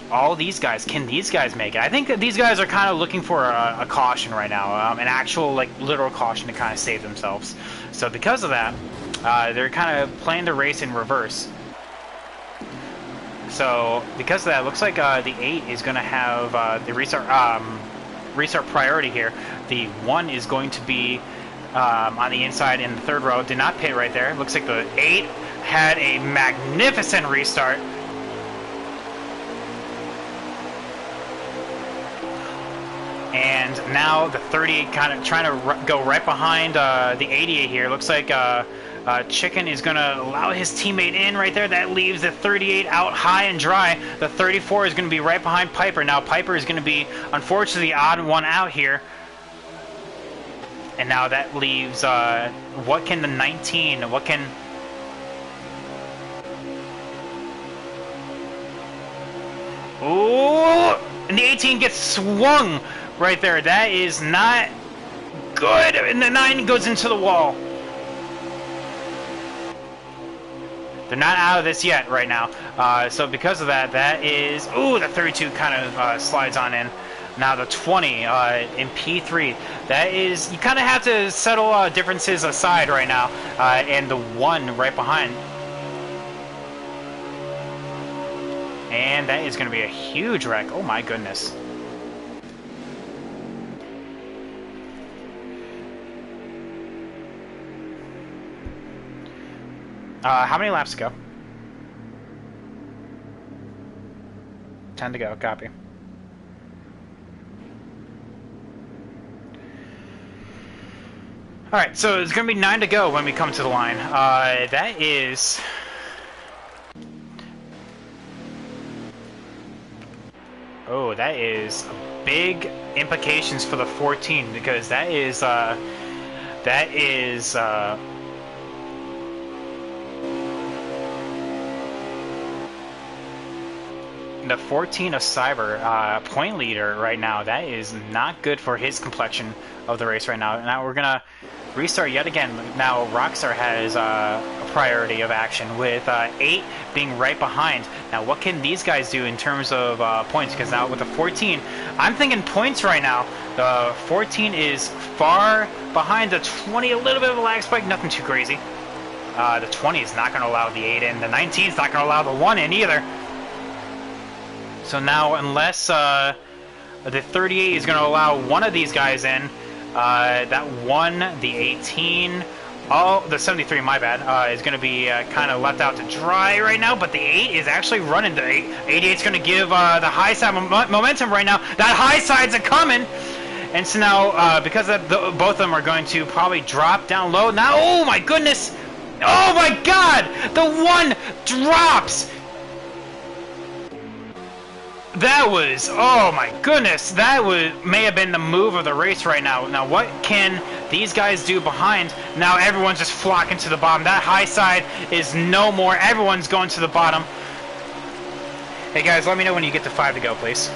all these guys, can these guys make it? I think that these guys are kind of looking for a caution right now, an actual, like, literal caution to kind of save themselves. So because of that, they're kind of playing the race in reverse. So because of that, it looks like the 8 is going to have the restart priority here. The 1 is going to be on the inside in the third row. Did not pit right there. Looks like the 8 had a magnificent restart. And now the 38 kind of trying to go right behind the 88 here. Looks like Chicken is going to allow his teammate in right there. That leaves the 38 out high and dry. The 34 is going to be right behind Piper. Now Piper is going to be, unfortunately, the odd one out here. And now that leaves, what can the 19, what can... Ooh! And the 18 gets swung right there. That is not good. And the 9 goes into the wall. They're not out of this yet right now. So because of that, that is... Ooh, the 32 kind of slides on in. Now the 20 in P3. That is... You kind of have to settle differences aside right now. And the 1 right behind. And that is going to be a huge wreck. Oh my goodness. How many laps to go? 10 to go. Copy. Alright, so it's going to be 9 to go when we come to the line. That is... Oh, that is big implications for the 14 because that is the 14 of Cyber point leader right now. That is not good for his complexion of the race right now. Now we're gonna restart yet again. Now Rockstar has a priority of action with 8 being right behind. Now what can these guys do in terms of points? Because now with the 14, I'm thinking points right now. The 14 is far behind the 20, a little bit of a lag spike, nothing too crazy. The 20 is not going to allow the 8 in. The 19 is not going to allow the 1 in either. So now unless the 38 is going to allow one of these guys in, that 1, the 18, the 73, my bad, is going to be kind of left out to dry right now, but the 8 is actually running. The 88 is going to give the high side momentum right now. That high side's a-coming, and so now, because of both of them are going to probably drop down low. Now, oh my goodness! Oh my god! The 1 drops! That was, oh my goodness, that may have been the move of the race right now. Now what can these guys do behind? Now everyone's just flocking to the bottom. That high side is no more. Everyone's going to the bottom. Hey guys, let me know when you get to 5 to go, please.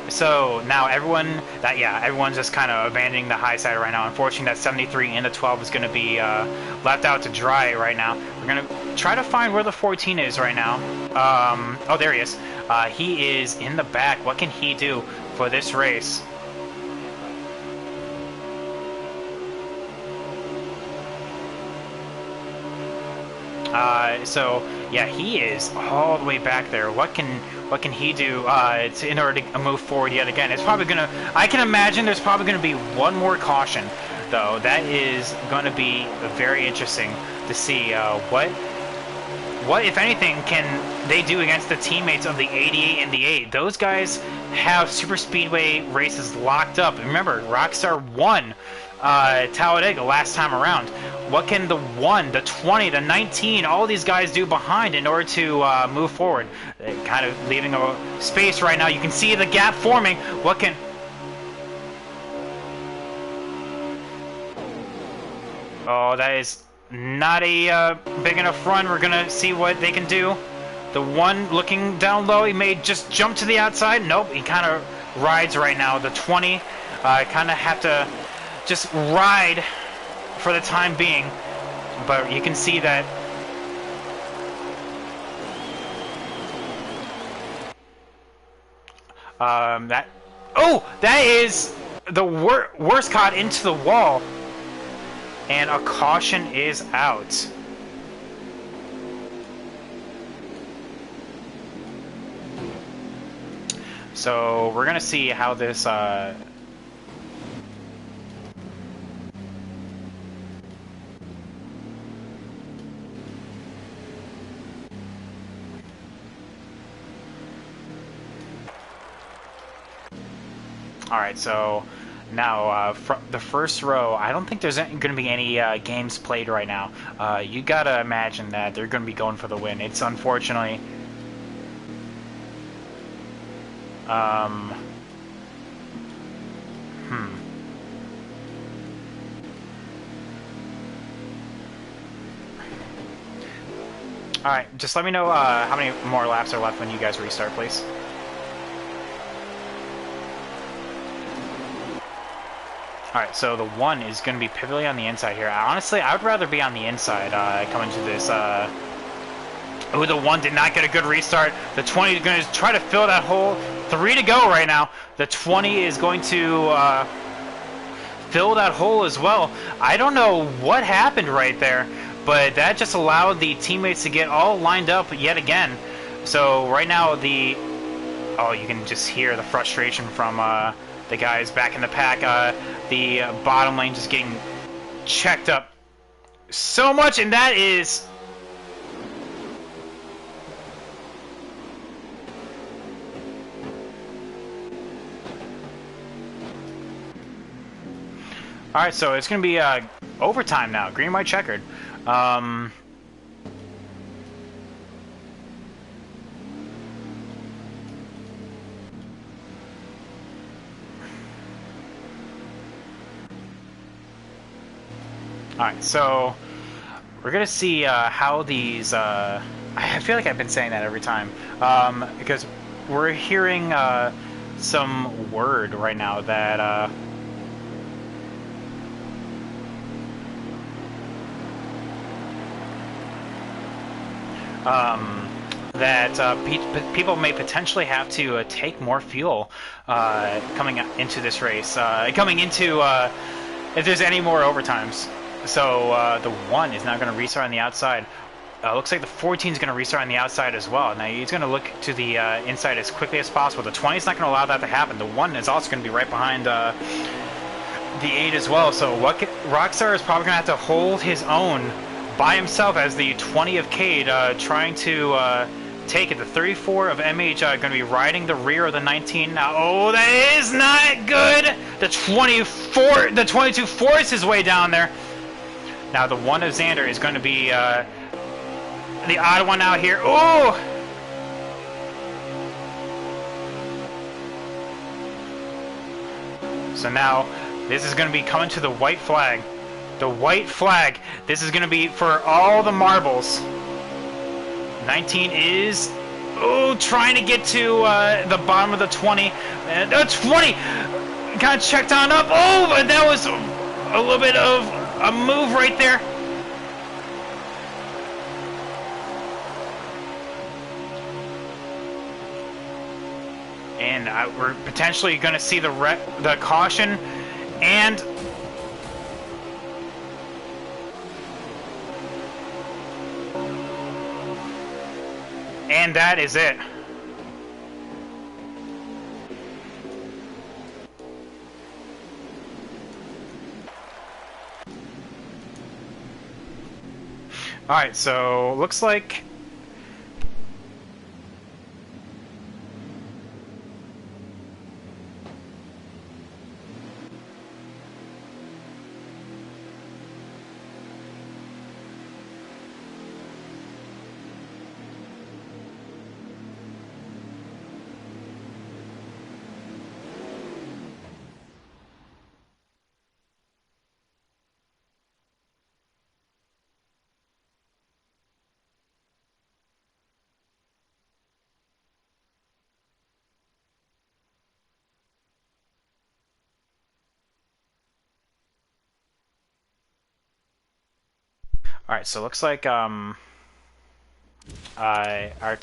So now everyone's just kind of abandoning the high side right now. Unfortunately, that 73 and the 12 is going to be left out to dry right now. We're going to try to find where the 14 is right now. Oh, there he is. He is in the back. What can he do for this race? So yeah, he is all the way back there. What can he do in order to move forward yet again? It's probably gonna. I can imagine there's probably gonna be one more caution, though. That is going to be very interesting to see what if anything can they do against the teammates of the 88 and the 8. Those guys have super speedway races locked up. Remember, Rockstar won Talladega last time around. What can the 1, the 20, the 19, all these guys do behind in order to move forward? Kind of leaving a space right now. You can see the gap forming. What can... Oh, that is not a big enough run. We're going to see what they can do. The 1 looking down low, he may just jump to the outside. Nope, he kind of rides right now. The 20 kind of have to just ride for the time being, but you can see that that is the worst caught into the wall, and a caution is out. So we're gonna see how this Alright, so now the first row, I don't think there's going to be any games played right now. You gotta imagine that they're going to be going for the win. It's unfortunately... Alright, just let me know how many more laps are left when you guys restart, please. Alright, so the 1 is going to be pivoting on the inside here. Honestly, I would rather be on the inside coming to this. Oh, the 1 did not get a good restart. The 20 is going to try to fill that hole. 3 to go right now. The 20 is going to fill that hole as well. I don't know what happened right there, but that just allowed the teammates to get all lined up yet again. So right now oh, you can just hear the frustration from the guys back in the pack. The bottom lane just getting checked up so much, and that is... Alright, so it's going to be overtime now. Green, white, checkered. Alright, so we're gonna see how these. I feel like I've been saying that every time because we're hearing some word right now that people may potentially have to take more fuel coming into this race, coming into if there's any more overtimes. So the 1 is not going to restart on the outside. Looks like the 14 is going to restart on the outside as well. Now he's going to look to the inside as quickly as possible. The 20 is not going to allow that to happen. The 1 is also going to be right behind the 8 as well. So Rockstar is probably going to have to hold his own by himself as the 20 of Cade trying to take it. The 34 of MH going to be riding the rear of the 19 now. Oh, that is not good. The 22 forces his way down there. Now the 1 of Xander is going to be the odd one out here. Oh! So now this is going to be coming to the white flag. The white flag. This is going to be for all the marbles. 19 is trying to get to the bottom of the 20. 20 got checked on up. Oh, but that was a little bit of a move right there. And we're potentially going to see the caution and that is it. Alright, so looks like Alright, so looks like our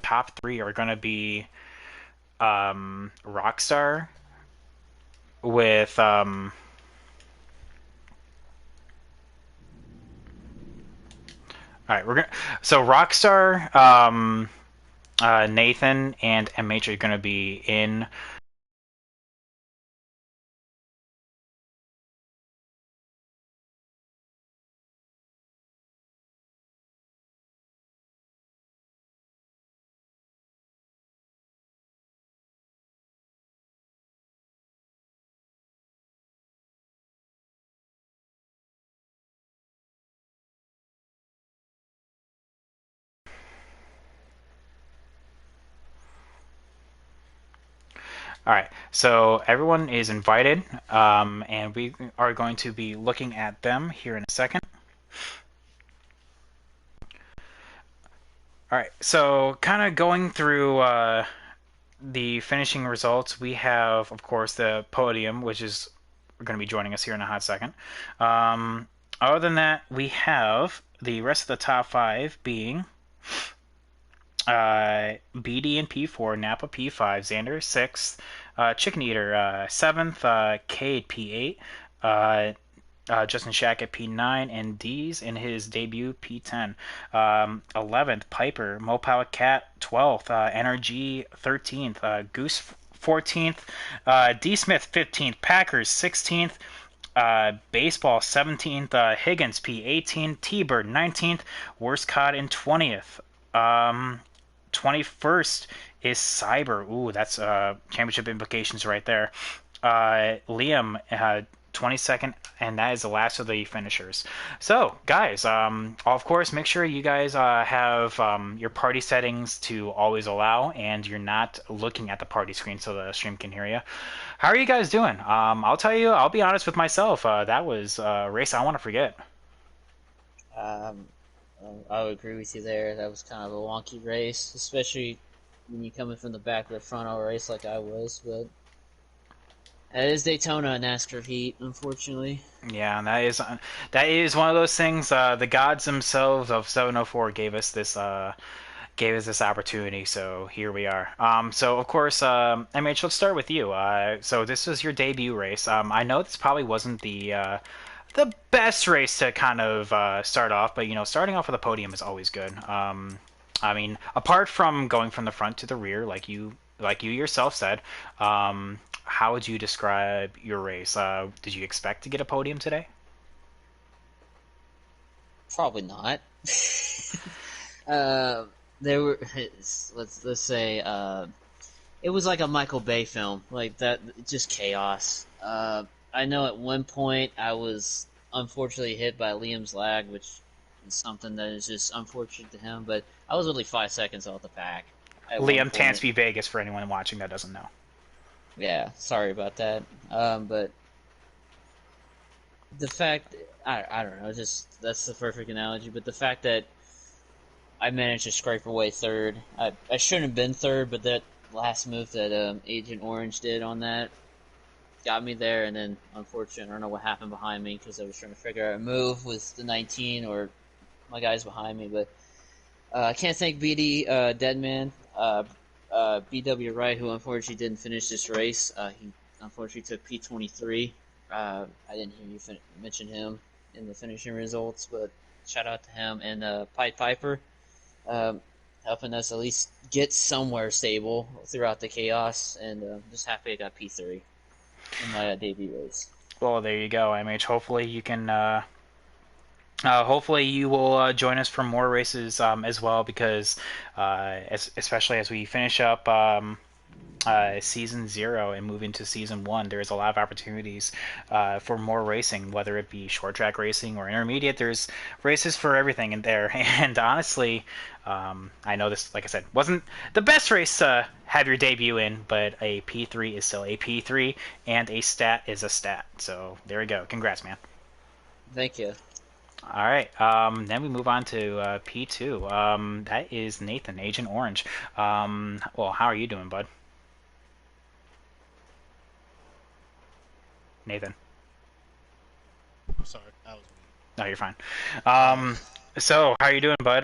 top 3 are going to be Rockstar with alright, so Rockstar, Nathan, and MH are going to be in. All right, so everyone is invited, and we are going to be looking at them here in a second. All right, so kind of going through the finishing results, we have, of course, the podium, which is going to be joining us here in a hot second. Other than that, we have the rest of the top 5 being BD and P4, Napa P5, Xander 6th, Chicken Eater 7th, Cade P8, Justin Shack at P9, and D's in his debut P10. 11th, Piper, Mopal Cat 12th, NRG 13th, Goose 14th, D Smith 15th, Packers 16th, Baseball 17th, Higgins P18, T-Bird 19th, Worst Cod in 20th. 21st is Cyber. Ooh, that's championship implications right there. Liam 22nd, and that is the last of the finishers. So, guys, of course, make sure you guys have your party settings to always allow, and you're not looking at the party screen so the stream can hear you. How are you guys doing? I'll tell you, I'll be honest with myself. That was a race I want to forget. Um, I would agree with you there. That was kind of a wonky race, especially when you coming from the back of the front of a race like I was. But it is Daytona and NASCAR heat, unfortunately. Yeah, and that is one of those things. The gods themselves of 704 gave us this opportunity, so here we are. So of course, MH, let's start with you. So this was your debut race. I know this probably wasn't the best race to kind of start off, but starting off with a podium is always good. I mean, apart from going from the front to the rear, like you yourself said, how would you describe your race? Did you expect to get a podium today? Probably not. uh, there were let's say it was like a Michael Bay film, like that, just chaos. I know at one point I was unfortunately hit by Liam's lag, which is something that is just unfortunate to him. But I was only 5 seconds off the pack at one Liam point. Tansby Vegas for anyone watching that doesn't know. Yeah, sorry about that. But the fact, I don't know, just that's the perfect analogy. But the fact that I managed to scrape away third, I shouldn't have been third, but that last move that Agent Orange did on that got me there, and then unfortunately, I don't know what happened behind me because I was trying to figure out a move with the 19 or my guys behind me. But I can't thank BD Deadman, BW Wright, who unfortunately didn't finish this race. He unfortunately took P23. I didn't hear you mention him in the finishing results, but shout out to him and Pied Piper, um, helping us at least get somewhere stable throughout the chaos. And just happy I got P3 in my debut race. Well, there you go, MH. Hopefully you can. Hopefully you will join us for more races as well, because especially as we finish up season 0 and move into season 1, there's a lot of opportunities for more racing, whether it be short track racing or intermediate. There's races for everything in there. And honestly, I know this, like I said, wasn't the best race to have your debut in, but a P3 is still a P3, and a stat is a stat. So there we go. Congrats, man. Thank you. All right. Then we move on to P2. That is Nathan, Agent Orange. Well, how are you doing, bud? Nathan. I'm sorry, I was No, you're fine. muted. So how are you doing, bud?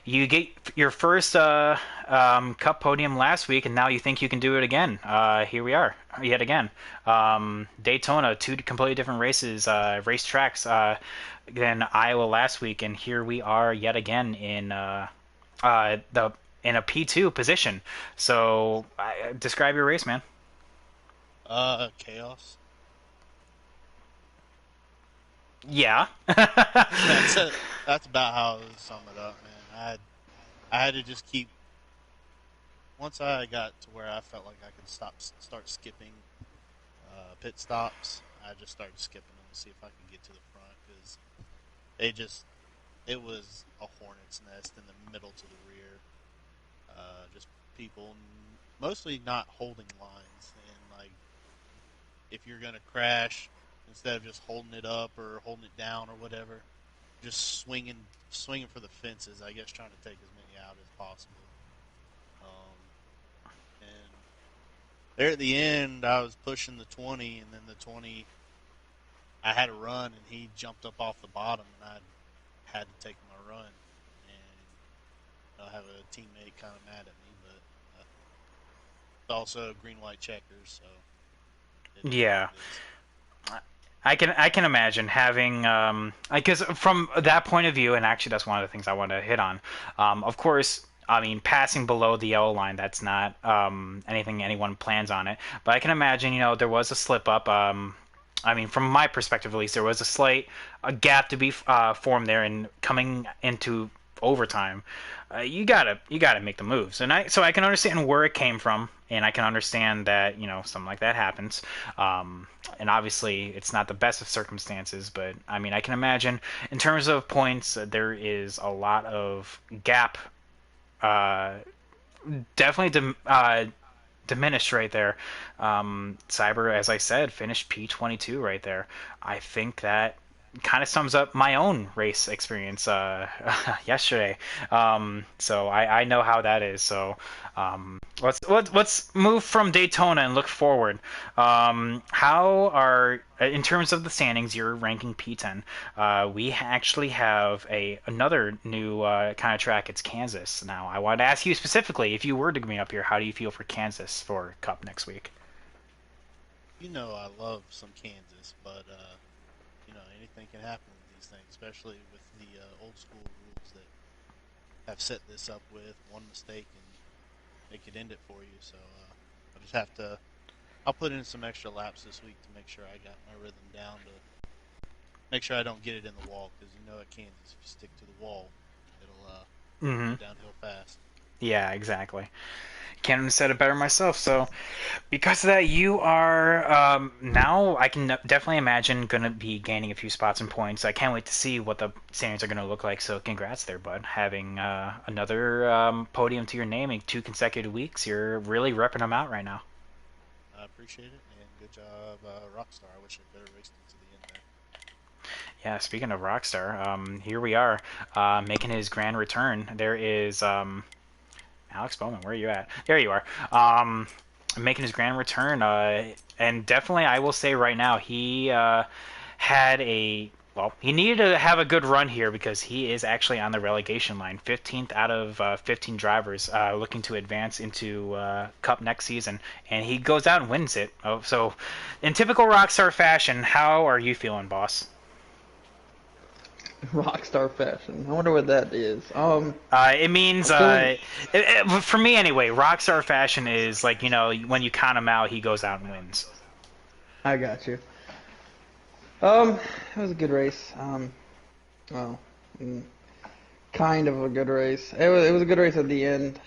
You get your first Cup podium last week, and now you think you can do it again. Here we are, yet again. Daytona, two completely different races, race tracks than Iowa last week, and here we are yet again the in a P2 position. So describe your race, man. Chaos. Yeah. That's it. That's about how I would sum it up, man. I had to just keep. Once I got to where I felt like I could start skipping pit stops, I just started skipping them to see if I could get to the front because it was a hornet's nest in the middle to the rear. Just people mostly not holding lines, and like if you're gonna crash, instead of just holding it up or holding it down or whatever, just swinging for the fences. I guess trying to take as many out as possible. And there at the end, I was pushing the 20, and then the 20, I had a run, and he jumped up off the bottom, and I had to take my run. And I have a teammate kind of mad at me, but it's also green white checkers, so it is what Yeah. it is. I can imagine having because from that point of view, and actually that's one of the things I want to hit on. Of course, I mean passing below the yellow line, that's not anything anyone plans on it. But I can imagine, there was a slip up. I mean, from my perspective at least, there was a gap to be formed there, and coming into overtime, you gotta make the moves, and I can understand where it came from, and I can understand that something like that happens, and obviously it's not the best of circumstances, but I mean I can imagine in terms of points there is a lot of gap, uh, definitely diminished right there. Cyber, as I said, finished P22 right there. I think that kind of sums up my own race experience yesterday. So I know how that is. So let's move from Daytona and look forward. How are in terms of the standings? You're ranking P10. We actually have a another new kind of track. It's Kansas now. I wanted to ask you specifically, if you were to be up here, how do you feel for Kansas for Cup next week? You know, I love some Kansas, but anything can happen with these things, especially with the old school rules that have set this up with one mistake and they could end it for you. So I just have to. I'll put in some extra laps this week to make sure I got my rhythm down to make sure I don't get it in the wall because at Kansas, if you stick to the wall, it'll Hmm. go downhill fast. Yeah, exactly. Can't have said it better myself. So, because of that, you are now. I can definitely imagine going to be gaining a few spots and points. I can't wait to see what the standings are going to look like. So, congrats there, bud. Having another podium to your name in 2 consecutive weeks, you're really repping them out right now. I appreciate it and good job, Rockstar. I wish I could have raced it to the end there. Yeah, speaking of Rockstar, here we are making his grand return. There is Alex Bowman, where are you at? There you are. Making his grand return, and definitely, I will say right now, he had a he needed to have a good run here because he is actually on the relegation line, 15th out of 15 drivers looking to advance into Cup next season, and he goes out and wins it. Oh, so, in typical Rockstar fashion, how are you feeling, boss? Rockstar fashion. I wonder what that is. It means, I'm feeling. for me anyway, rockstar fashion is like, when you count him out, he goes out and wins. I got you. It was a good race. Well, mm, kind of a good race. It was a good race at the end.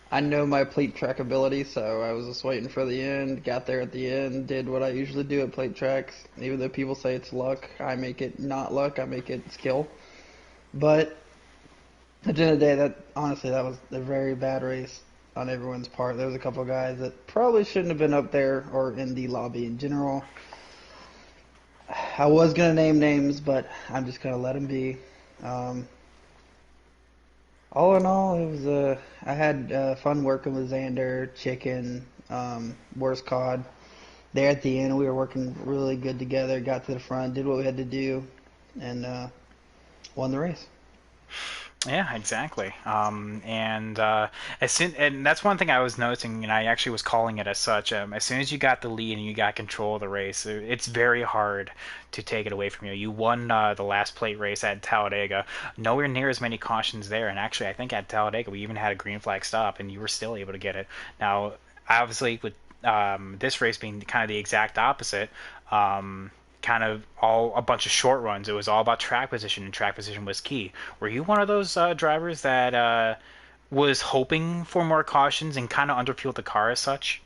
I know my plate track ability, so I was just waiting for the end. Got there at the end. Did what I usually do at plate tracks. Even though people say it's luck, I make it not luck. I make it skill. But at the end of the day, that honestly, that was a very bad race on everyone's part. There was a couple of guys that probably shouldn't have been up there or in the lobby in general. I was gonna name names, but I'm just gonna let them be. Um, all in all, it was I had fun working with Xander, Chicken, Worst Cod. There at the end, we were working really good together. Got to the front, did what we had to do, and won the race. Yeah, exactly. And that's one thing I was noticing, and I actually was calling it as such. As soon as you got the lead and you got control of the race, it's very hard to take it away from you. You won the last plate race at Talladega, nowhere near as many cautions there, and actually, I think at Talladega we even had a green flag stop, and you were still able to get it. Now, obviously, with this race being kind of the exact opposite. Kind of all a bunch of short runs. It was all about track position, and track position was key. Were you one of those drivers that was hoping for more cautions and kind of underfueled the car as such?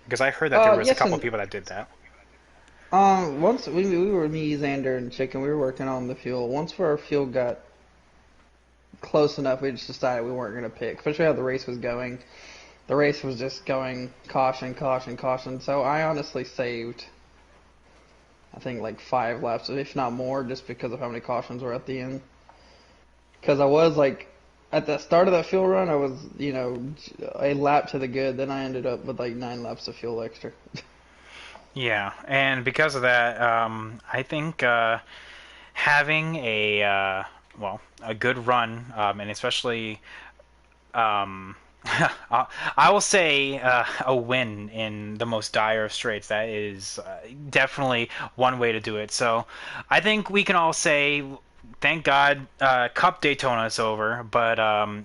Because I heard that there was a Yes couple of and people that did that. once we were me, Xander, and Chicken, we were working on the fuel. Once our fuel got close enough, we just decided we weren't going to pick, especially how the race was going. The race was just going caution, caution, caution. So I honestly saved, I think, like 5 laps, if not more, just because of how many cautions were at the end. Because I was like, at the start of that fuel run, I was, a lap to the good. Then I ended up with like 9 laps of fuel extra. Yeah, and because of that, I think having a good run, and especially um, I will say a win in the most dire of straits. That is definitely one way to do it. So I think we can all say, thank God, Cup Daytona is over, but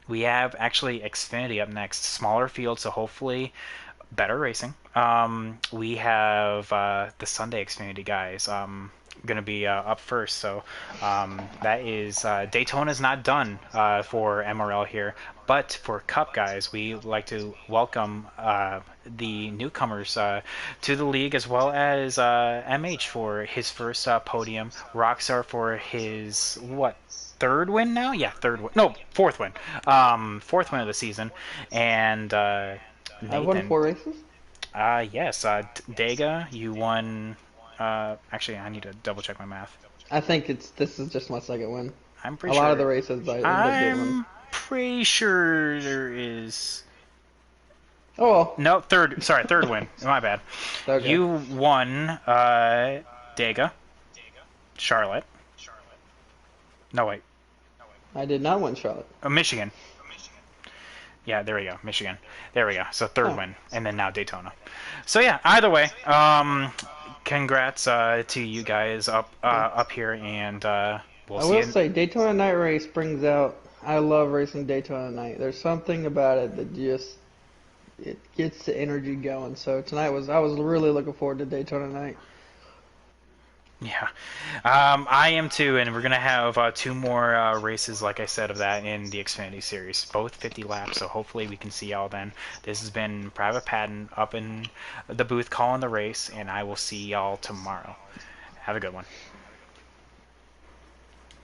we have actually Xfinity up next, smaller field, so hopefully better racing. We have the Sunday Xfinity guys going to be up first. So that is Daytona's not done for MRL here, but for Cup guys, we would like to welcome the newcomers to the league, as well as MH for his first podium, Rockstar for his what? Third win now? Yeah, third win. No, fourth win. Fourth win of the season, and I've won Nathan. 4 races. Yes. Dega, you won. Actually, I need to double check my math. I think this is just my second win. I'm A pretty lot of the sure. races I end up getting one. I'm pretty sure there is. Oh well. No, third. Sorry, third win. My bad. Okay. You won Dega, Charlotte. No, wait. I did not win Charlotte. Michigan. Yeah, there we go. Michigan. There we go. So third Oh. win, and then now Daytona. So yeah, either way, congrats to you guys up here, and we'll I see will you. say Daytona Night Race brings out. I love racing Daytona Night. There's something about it that just it gets the energy going. So tonight I was really looking forward to Daytona Night. Yeah, I am too, and we're gonna have two more races, like I said, of that in the Xfinity Series, both 50 laps. So hopefully we can see y'all then. This has been Private Patton up in the booth calling the race, and I will see y'all tomorrow. Have a good one.